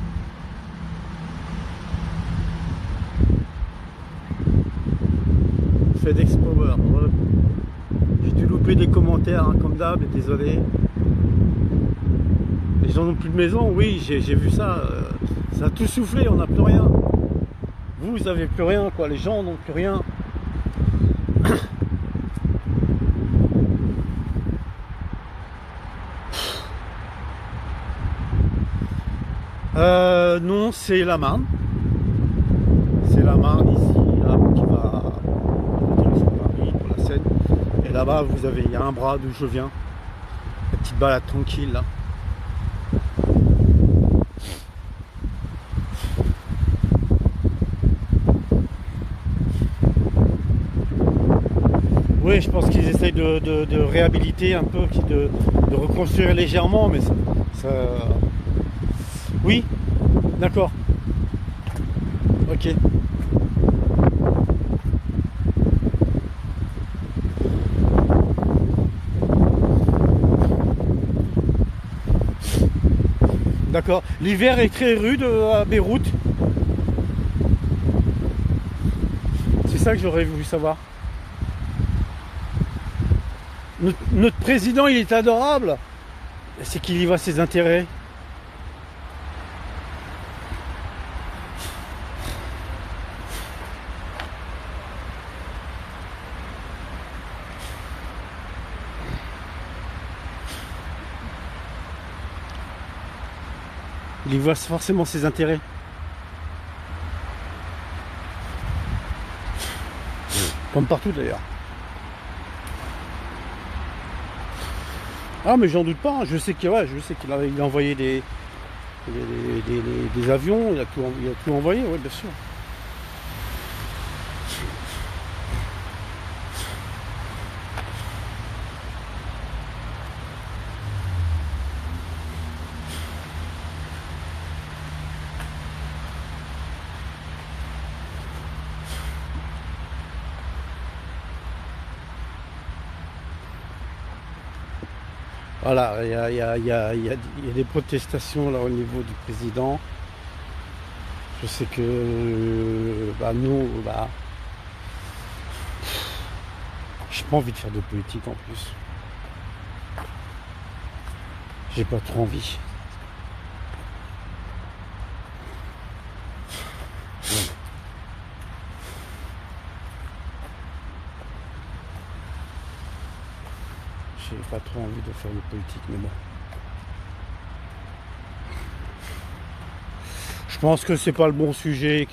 FedEx Power. Voilà. J'ai dû louper des commentaires hein, comme d'hab, désolé. Les gens n'ont plus de maison, oui, j'ai vu ça. Ça a tout soufflé, on n'a plus rien. Vous n'avez plus rien, quoi. Les gens n'ont plus rien. Non, c'est la Marne. C'est la Marne ici, là, qui va sur Paris, pour la Seine. Et là-bas, il y a un bras d'où je viens. La petite balade tranquille, là. Oui, je pense qu'ils essayent de réhabiliter un peu, de reconstruire légèrement, mais ça... Oui, d'accord. Ok. D'accord. L'hiver est très rude à Beyrouth. C'est ça que j'aurais voulu savoir. Notre président, il est adorable. C'est qu'il y voit ses intérêts. Il y voit forcément ses intérêts. Comme partout d'ailleurs. Ah mais j'en doute pas, hein. Je sais qu'il a envoyé des avions, il a tout envoyé, oui bien sûr. Voilà, il y a des protestations là au niveau du président. Je sais que nous, j'ai pas envie de faire de politique en plus. J'ai pas trop envie. J'ai pas trop envie de faire de politique, mais bon. Je pense que c'est pas le bon sujet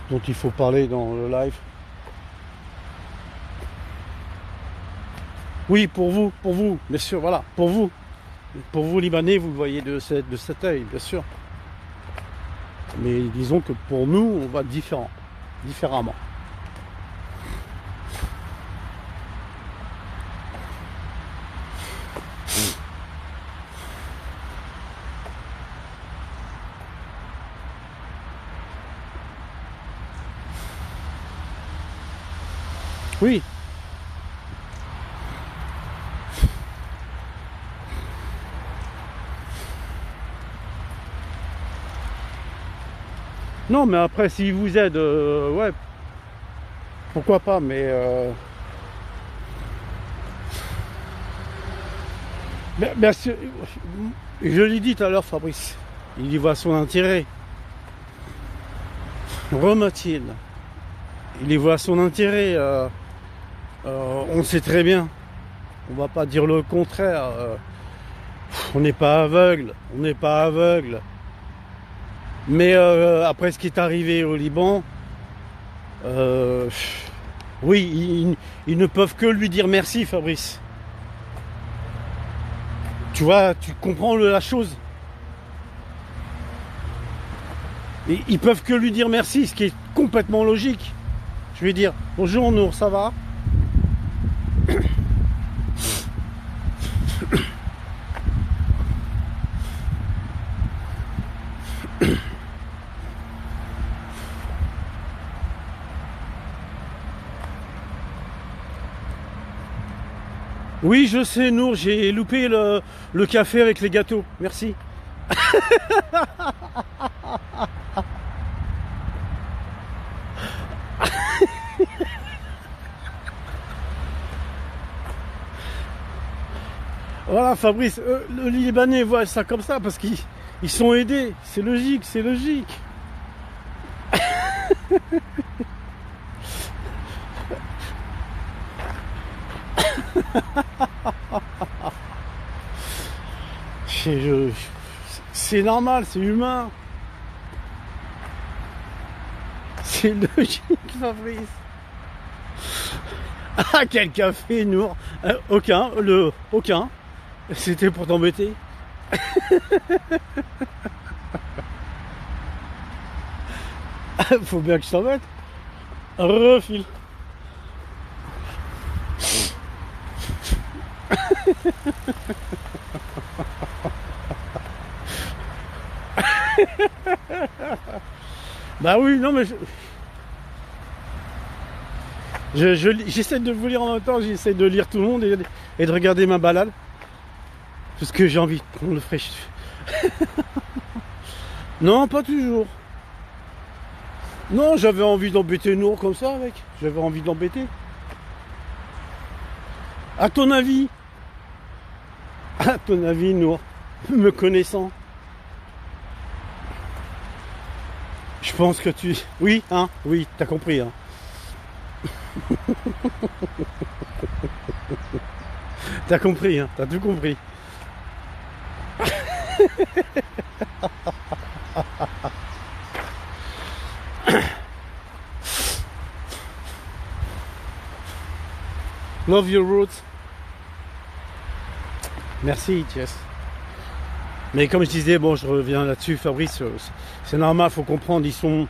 dont il faut parler dans le live. Oui, pour vous, bien sûr, voilà, pour vous Libanais, vous le voyez de cet œil, bien sûr. Mais disons que pour nous, on va différemment. Oui. Non, mais après, s'il vous aide, ouais, pourquoi pas, mais bien sûr, je l'ai dit tout à l'heure, Fabrice, il y voit son intérêt. Remet-il, il y voit son intérêt. On sait très bien, on va pas dire le contraire. On n'est pas aveugle, Mais après ce qui est arrivé au Liban, oui, ils ne peuvent que lui dire merci, Fabrice. Tu vois, tu comprends la chose. Et ils peuvent que lui dire merci, ce qui est complètement logique. Je vais dire, bonjour Nour, ça va ? Oui, je sais, Nour, j'ai loupé le café avec les gâteaux. Merci. Voilà, Fabrice, le Libanais voit ça comme ça parce qu'ils sont aidés. C'est logique, c'est logique. C'est normal, c'est humain. C'est logique, Fabrice. Ah, quel café, Nour. Aucun. C'était pour t'embêter. Faut bien que je t'embête. Refile. Bah oui, non mais j'essaie de vous lire en même temps, j'essaie de lire tout le monde et de regarder ma balade. Parce que j'ai envie de prendre le fraîche. Non, pas toujours. Non, j'avais envie d'embêter Nour comme ça, mec. J'avais envie d'embêter. À ton avis, Nour, me connaissant, je pense que tu... Oui, hein, oui, t'as compris, hein. T'as compris, hein, t'as tout compris. Love your roots. Merci, Jess. Mais comme je disais, bon, je reviens là-dessus, Fabrice, c'est normal, faut comprendre, ils sont...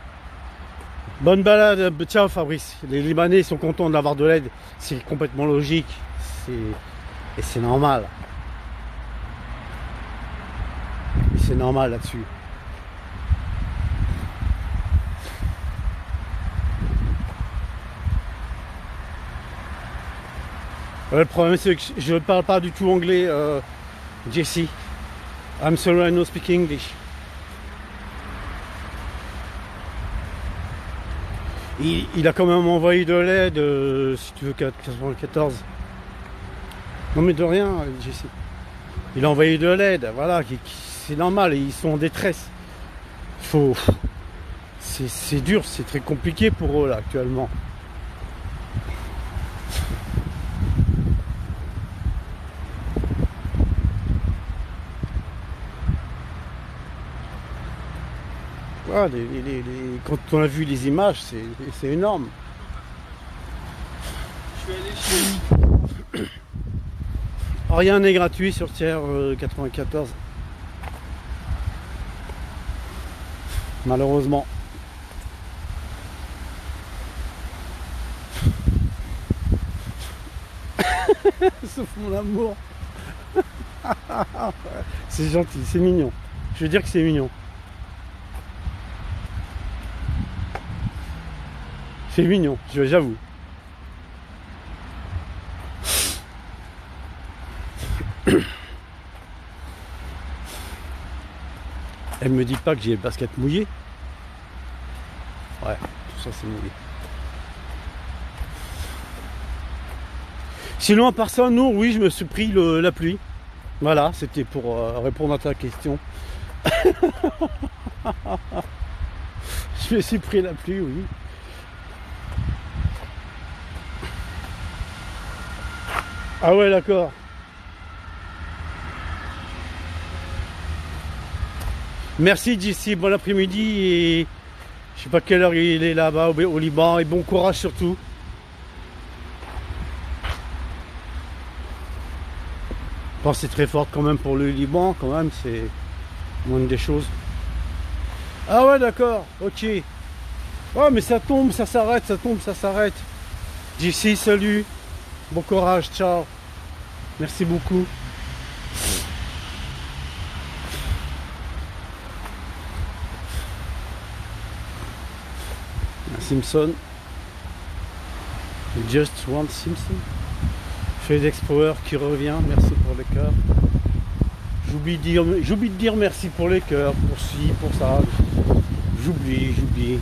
Bonne balade, ciao Fabrice. Les Libanais sont contents d'avoir de l'aide, c'est complètement logique, et c'est normal. C'est normal là-dessus. Le problème c'est que je ne parle pas du tout anglais, Jesse. I'm sorry, I don't speak English. Il a quand même envoyé de l'aide, si tu veux, 94. Non mais de rien, Jesse. Il a envoyé de l'aide, voilà, c'est normal, ils sont en détresse. C'est dur, c'est très compliqué pour eux là actuellement. Voilà, quand on a vu les images, c'est énorme. Je suis allé chez Rien n'est gratuit sur Tiers 94. Malheureusement. Sauf mon amour. C'est gentil, c'est mignon. Je veux dire que c'est mignon. C'est mignon, j'avoue. Elle me dit pas que j'ai le basket mouillé. Ouais, tout ça c'est mouillé. Sinon à part ça, non, oui, je me suis pris la pluie. Voilà, c'était pour répondre à ta question. Je me suis pris la pluie, oui. Ah ouais, d'accord. Merci JC, bon après-midi et je sais pas quelle heure il est là-bas au Liban et bon courage surtout. Bon, c'est très fort quand même pour le Liban, quand même, c'est une des choses. Ah ouais, d'accord, ok. Oh mais ça tombe, ça s'arrête, ça tombe, ça s'arrête. JC, salut. Bon courage, ciao. Merci beaucoup. Simpson. Just One Simpson. FedEx Power qui revient. Merci pour les cœurs. J'oublie de dire merci pour les cœurs, pour ci, pour ça. J'oublie.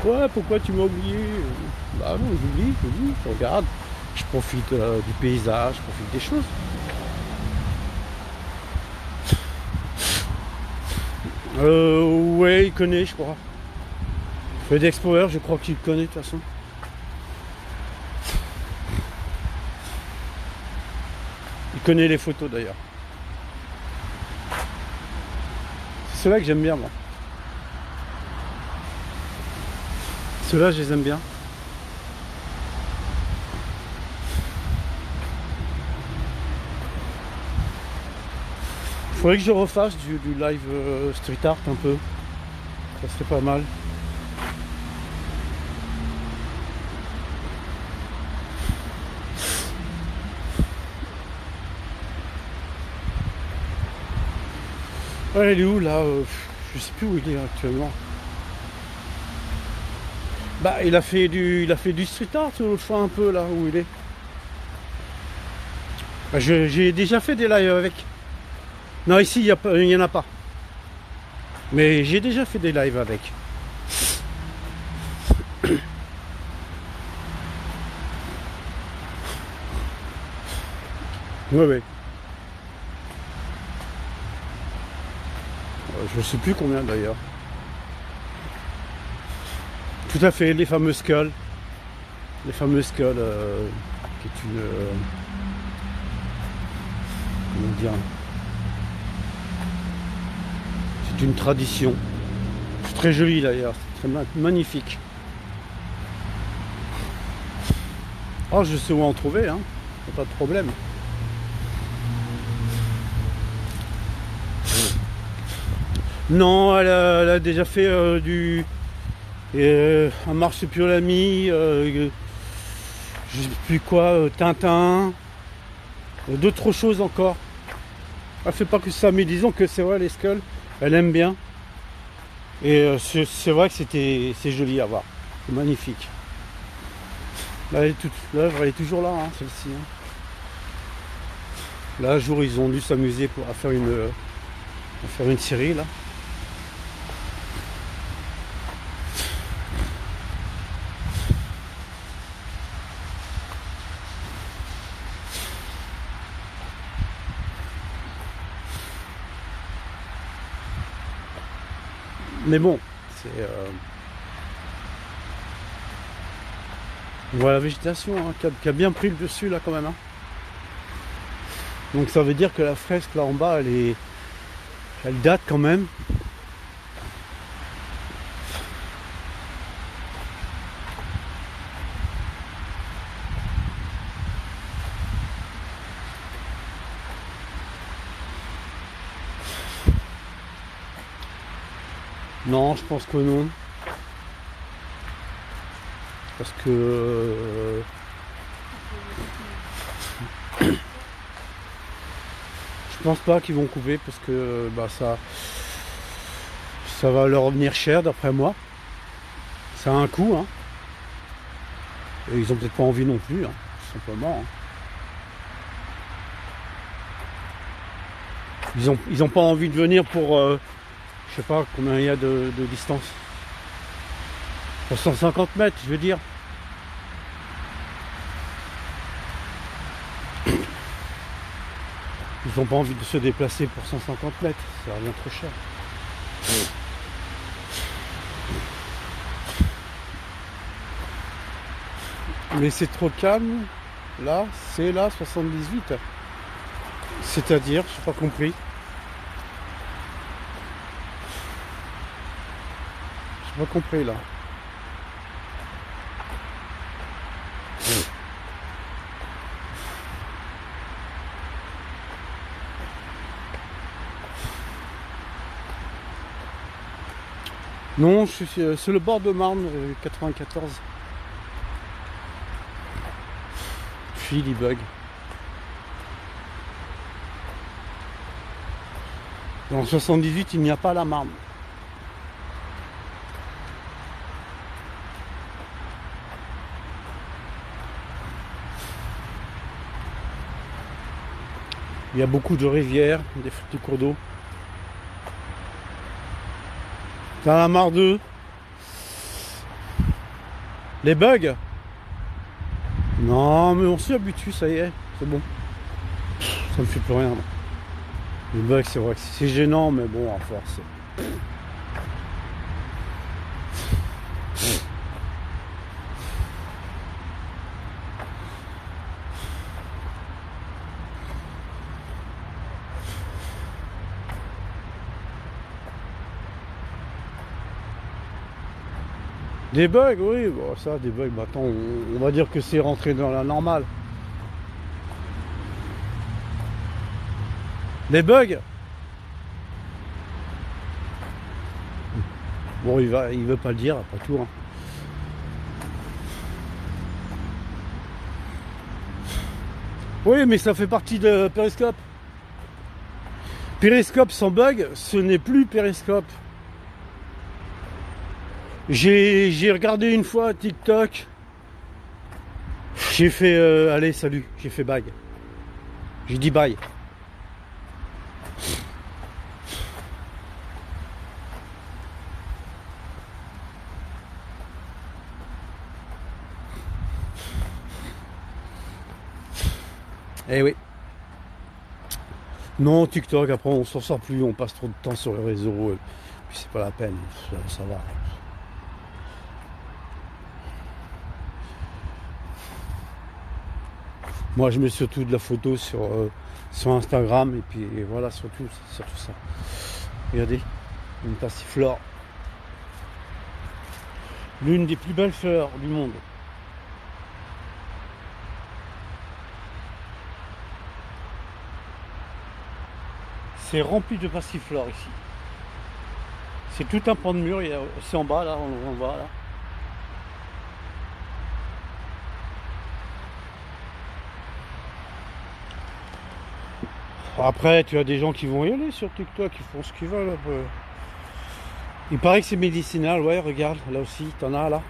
Ouais, pourquoi tu m'as oublié? Bah non, j'oublie, je regarde. Je profite du paysage, je profite des choses. Ouais, il connaît, je crois. FedEx Power, je crois qu'il connaît de toute façon. Il connaît les photos d'ailleurs. C'est ceux-là que j'aime bien, moi. Ceux-là, je les aime bien. Faudrait que je refasse du live street art un peu. Ça serait pas mal. Ouais, il est où là? Je sais plus où il est actuellement. Bah il a fait du street art l'autre fois un peu là où il est. Bah, j'ai déjà fait des lives avec. Non, ici il y en a pas. Mais j'ai déjà fait des lives avec. Ouais. Je sais plus combien d'ailleurs. Tout à fait, les fameux skulls. Les fameux skulls qui est une... comment dire? C'est une tradition. C'est très joli d'ailleurs, c'est très magnifique. Oh, je sais où en trouver, hein. Pas de problème. Non, elle a déjà fait un marsupilami, je sais plus quoi, Tintin, d'autres choses encore. Elle fait pas que ça, mais disons que c'est vrai, les skulls, elle aime bien. Et c'est vrai que c'est joli à voir, c'est magnifique. Là, l'œuvre elle est toujours là, hein, celle-ci. Hein. Là, un jour, ils ont dû s'amuser à faire une série, là. Mais bon, c'est... on voit la végétation hein, qui a bien pris le dessus, là, quand même. Hein. Donc ça veut dire que la fresque, là, en bas, elle date quand même. Non, je pense que non. Parce que... je pense pas qu'ils vont couper parce que bah, ça va leur revenir cher d'après moi. Ça a un coût. Hein. Et ils ont peut-être pas envie non plus, hein, tout simplement. Hein. Ils ont pas envie de venir pour... je sais pas combien il y a de distance. Pour 150 mètres, je veux dire. Ils n'ont pas envie de se déplacer pour 150 mètres. Ça revient trop cher. Mais c'est trop calme. Là, c'est là, 78. C'est-à-dire, je n'ai pas compris. Je n'ai pas compris là. Non, je suis sur le bord de Marne, 94. Puis il bug. Dans 78, il n'y a pas la Marne. Il y a beaucoup de rivières, des cours d'eau. T'en as marre d'eux? Les bugs? Non, mais on s'y habitue, ça y est, c'est bon. Ça me fait plus rien. Les bugs, c'est vrai que c'est gênant, mais bon, à force. Des bugs, oui, bon, ça, des bugs, bah, attends, on va dire que c'est rentré dans la normale. Les bugs? Bon, il veut pas le dire, après tout. Hein. Oui, mais ça fait partie de Periscope. Periscope sans bug, ce n'est plus Periscope. J'ai regardé une fois TikTok. J'ai fait allez salut, j'ai fait bye. J'ai dit bye. Eh oui. Non, TikTok, après on s'en sort plus, on passe trop de temps sur les réseaux. Et puis c'est pas la peine, ça va. Moi, je mets surtout de la photo sur Instagram et puis voilà, surtout ça. Regardez, une passiflore. L'une des plus belles fleurs du monde. C'est rempli de passiflore ici. C'est tout un pan de mur, c'est en bas là, on voit là. Après, tu as des gens qui vont y aller sur TikTok, ils font ce qu'ils veulent. Il paraît que c'est médicinal, ouais, regarde, là aussi, t'en as là.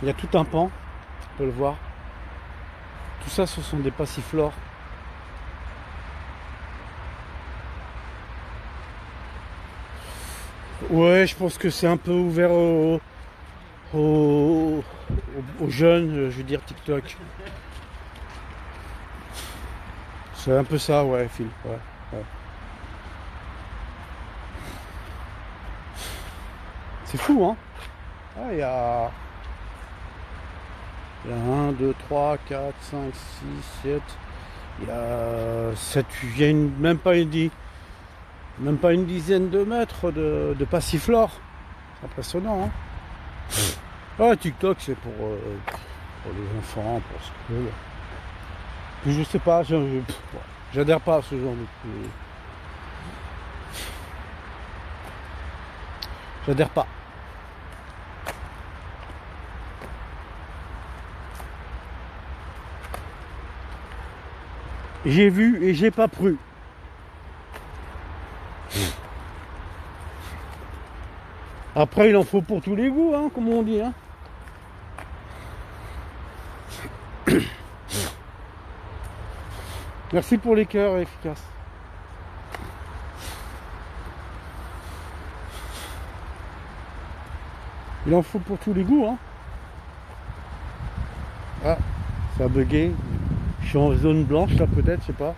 Il y a tout un pan, on peut le voir. Tout ça, ce sont des passiflores. Ouais, je pense que c'est un peu ouvert aux jeunes, je veux dire TikTok. C'est un peu ça, ouais, Phil. Ouais, ouais. C'est fou, hein? Ah, il y a 1, 2, 3, 4, 5, 6, 7. Il y a 7, il y a même pas une dizaine de mètres de passiflore. C'est impressionnant, hein? Ah, TikTok, c'est pour les enfants, pour ce que... Puis je sais pas, j'adhère pas à ce genre de... J'adhère pas. J'ai vu et j'ai pas pru. Après, il en faut pour tous les goûts, hein, comme on dit. Hein. Merci pour les cœurs efficaces. Il en faut pour tous les goûts. Hein. Ah, ça a bugué. Je suis en zone blanche là peut-être, je sais pas.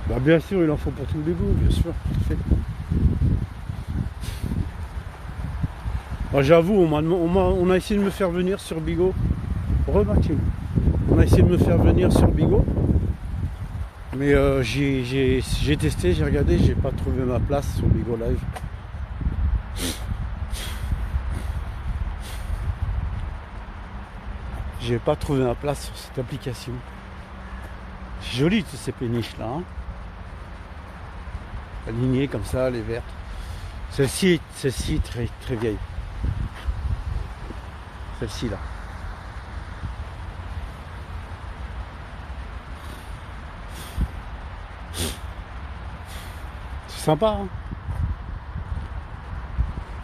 Bah bien sûr, il en faut pour tous les goûts, bien sûr. Moi, j'avoue, on a essayé de me faire venir sur Bigo. Remarquez. On a essayé de me faire venir sur Bigo. Mais j'ai testé, j'ai regardé, j'ai pas trouvé ma place sur Bigo Live. J'ai pas trouvé ma place sur cette application. C'est joli toutes ces péniches là. Hein, alignées comme ça, les vertes. Celle-ci est très, très vieille. Celle-ci là. C'est sympa. Hein,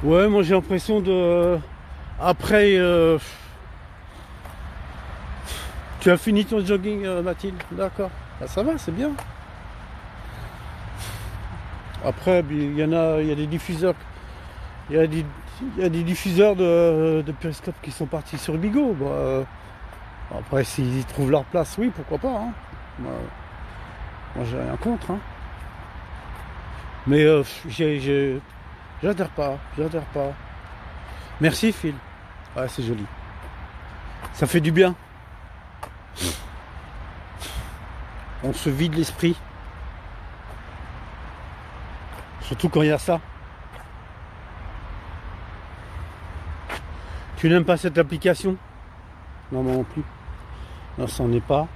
ouais, moi j'ai l'impression de... Après... Tu as fini ton jogging, Mathilde? D'accord. Ah, ça va, c'est bien. Après, il y a des diffuseurs. Il y a des diffuseurs de périscope qui sont partis sur Bigo. Bah, après, s'ils trouvent leur place, oui, pourquoi pas. Hein. Moi, j'ai rien contre. Hein. Mais j'adhère pas. Merci, Phil. Ouais, c'est joli. Ça fait du bien. On se vide l'esprit. Surtout quand il y a ça. Tu n'aimes pas cette application? Non, moi non plus. Non, ça n'en est pas.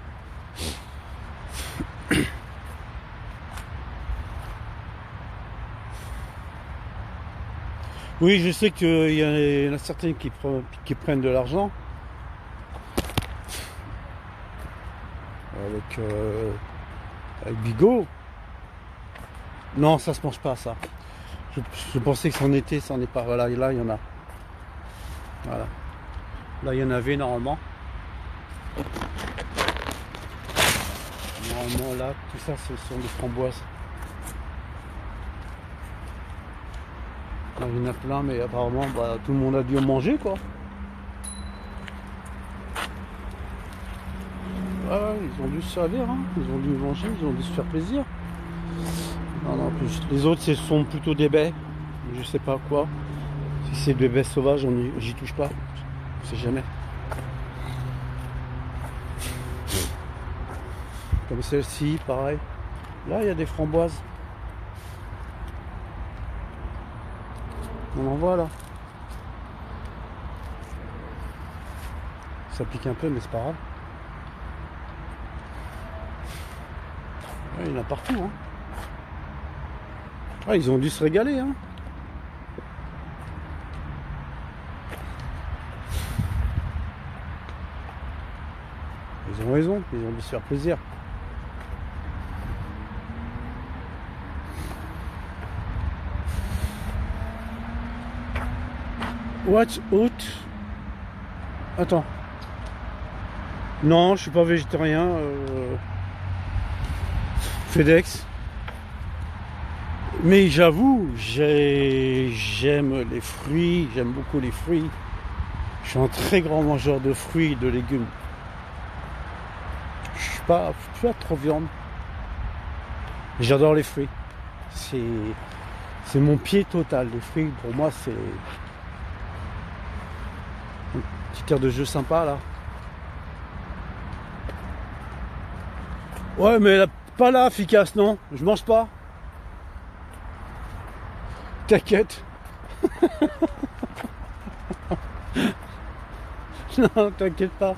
Oui, je sais qu'il y en a certaines qui prennent de l'argent. Avec Bigo. Non, ça se mange pas, ça. Je pensais que c'en était, ça n'en est pas. Voilà, là il y en a. Voilà. Là il y en avait normalement. Normalement là, tout ça ce sont des framboises. Là, il y en a plein, mais apparemment bah, tout le monde a dû en manger quoi. Ah, ils ont dû se servir, hein. Ils ont dû manger, ils ont dû se faire plaisir. Non, plus. Les autres, ce sont plutôt des baies. Je sais pas quoi. Si c'est des baies sauvages, j'y touche pas. Je sais jamais. Comme celle-ci, pareil. Là, il y a des framboises. On en voit là. Ça pique un peu, mais c'est pas grave. Ouais, il y en a partout. Hein. Ah, ils ont dû se régaler. Hein. Ils ont raison, ils ont dû se faire plaisir. Watch out Attends. Non, je suis pas végétarien. FedEx. Mais j'avoue, j'aime les fruits, j'aime beaucoup les fruits. Je suis un très grand mangeur de fruits et de légumes. Je suis pas trop viande. J'adore les fruits. C'est mon pied total. Les fruits, pour moi, c'est un petit air de jeu sympa, là. Ouais, mais pas là, efficace, non. Je mange pas. T'inquiète. Non, t'inquiète pas.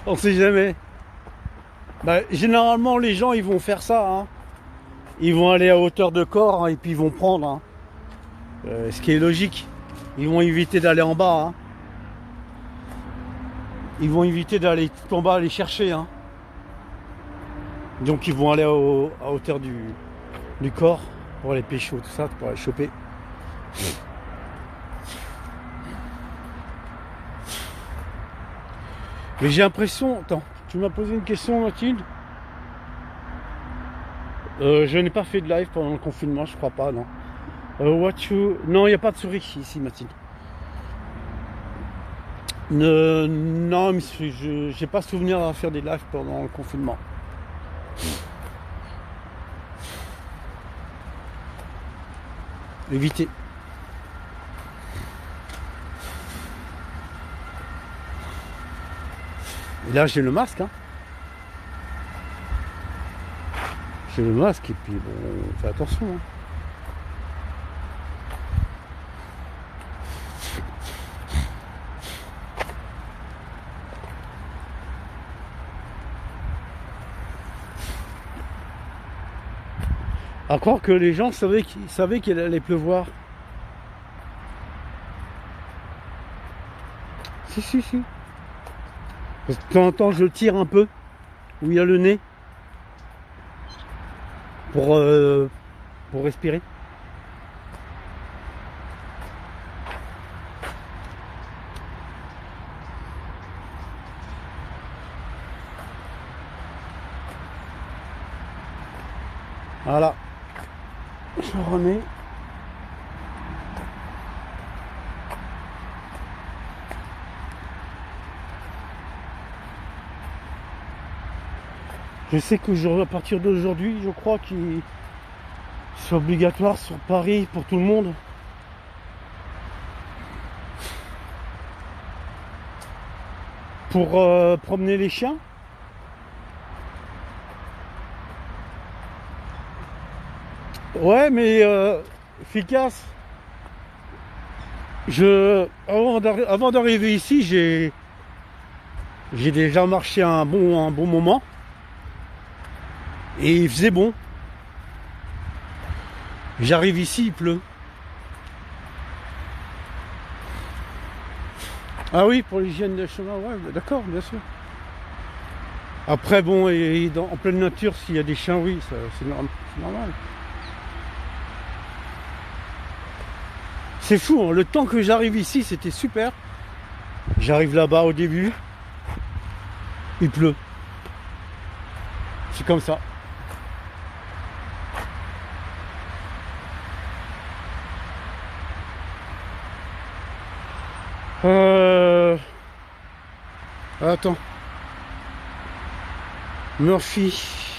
On sait jamais. Bah, généralement, les gens, ils vont faire ça. Hein. Ils vont aller à hauteur de corps hein, et puis ils vont prendre. Hein. Ce qui est logique. Ils vont éviter d'aller en bas. Hein. Ils vont éviter d'aller tout en bas les chercher. Hein. Donc ils vont aller à hauteur du corps pour aller pécho, tout ça, pour aller choper. Mais j'ai l'impression... Attends, tu m'as posé une question, Mathilde? Je n'ai pas fait de live pendant le confinement, je crois pas, non. Non, il n'y a pas de souris ici, Mathilde. Non, mais je n'ai pas souvenir à faire des lives pendant le confinement. Éviter. Et là, j'ai le masque. Hein. J'ai le masque et puis bon, on fait attention. Hein. À croire que les gens savaient qu'il allait pleuvoir. Si. Parce que de temps en temps, je tire un peu où il y a le nez pour respirer. Voilà. Je remets. Je sais que à partir d'aujourd'hui, je crois qu'il c'est obligatoire sur Paris pour tout le monde. Pour promener les chiens. Ouais, mais efficace. Avant d'arriver ici, j'ai déjà marché un bon moment. Et il faisait bon. J'arrive ici, il pleut. Ah oui, pour l'hygiène des chemins, ouais, d'accord, bien sûr. Après, bon, en pleine nature, s'il y a des chiens, oui, c'est normal. C'est fou, hein, le temps que j'arrive ici, c'était super. J'arrive là-bas au début, il pleut. C'est comme ça. Attends. Murphy.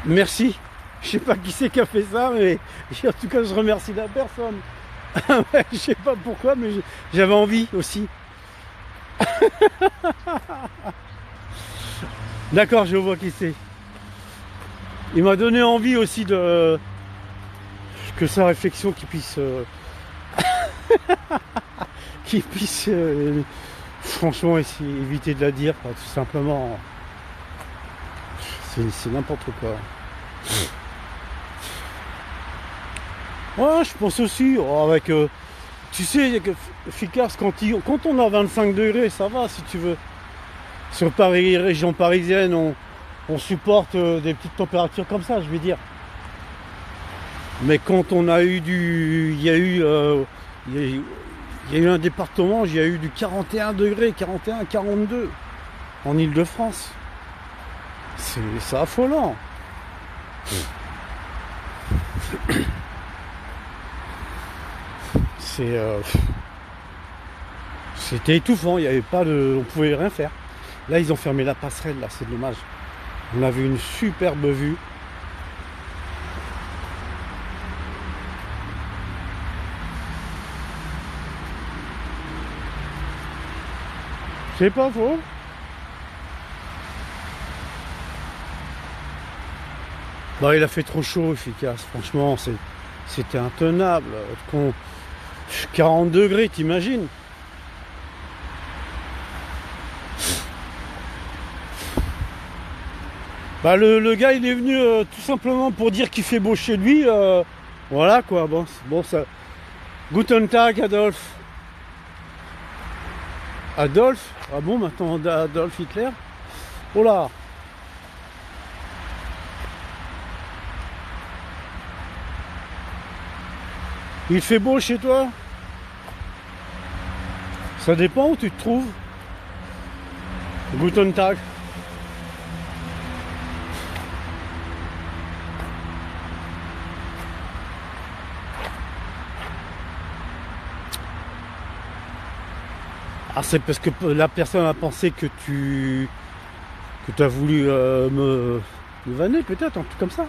Merci. Je sais pas qui c'est qui a fait ça, mais en tout cas, je remercie la personne. Je sais pas pourquoi, mais j'avais envie aussi. D'accord, je vois qui c'est. Il m'a donné envie aussi de que sa réflexion qui puisse franchement éviter de la dire, quoi, tout simplement. C'est n'importe quoi. Ouais, je pense aussi avec tu sais efficace quand on a 25 degrés, ça va si tu veux. Sur Paris, région parisienne, on supporte des petites températures comme ça, je vais dire. Mais quand on a eu du... Il y a eu, il y a eu un département, il y a eu du 41 degrés, 41, 42 en Île-de-France. C'est affolant. C'était étouffant, il n'y avait pas de... On pouvait rien faire. Là, ils ont fermé la passerelle, là, c'est dommage. On avait une superbe vue. C'est pas faux. Bon, il a fait trop chaud, efficace. Franchement, c'était intenable. 40 degrés, t'imagines? Bah, le gars, il est venu tout simplement pour dire qu'il fait beau chez lui. Voilà quoi. Bon, ça. Guten Tag, Adolf. Adolf? Ah bon, maintenant Adolf Hitler? Oh là! Il fait beau chez toi? Ça dépend où tu te trouves. Guten Tag. Ah, c'est parce que la personne a pensé que tu as voulu me vanner peut-être, un truc comme ça.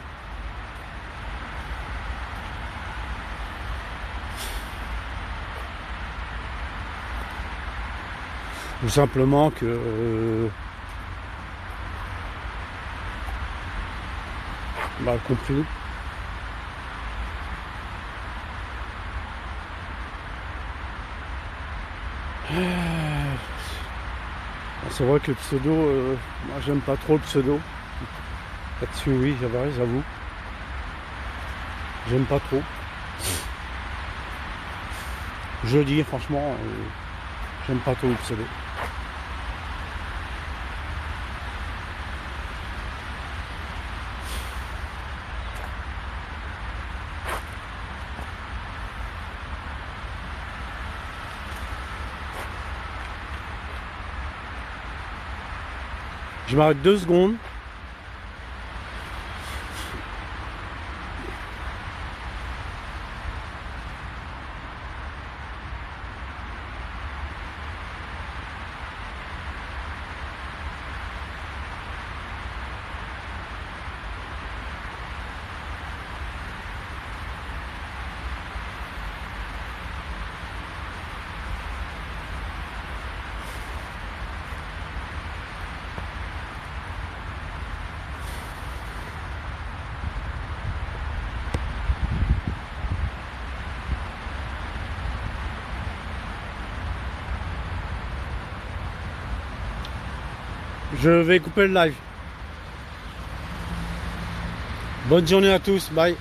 Ou simplement que mal compris. C'est vrai que le pseudo, moi j'aime pas trop le pseudo. Là-dessus, oui, j'avoue. J'aime pas trop. Je dis franchement, j'aime pas trop le pseudo. Je m'arrête 2 secondes. Je vais couper le live. Bonne journée à tous, bye.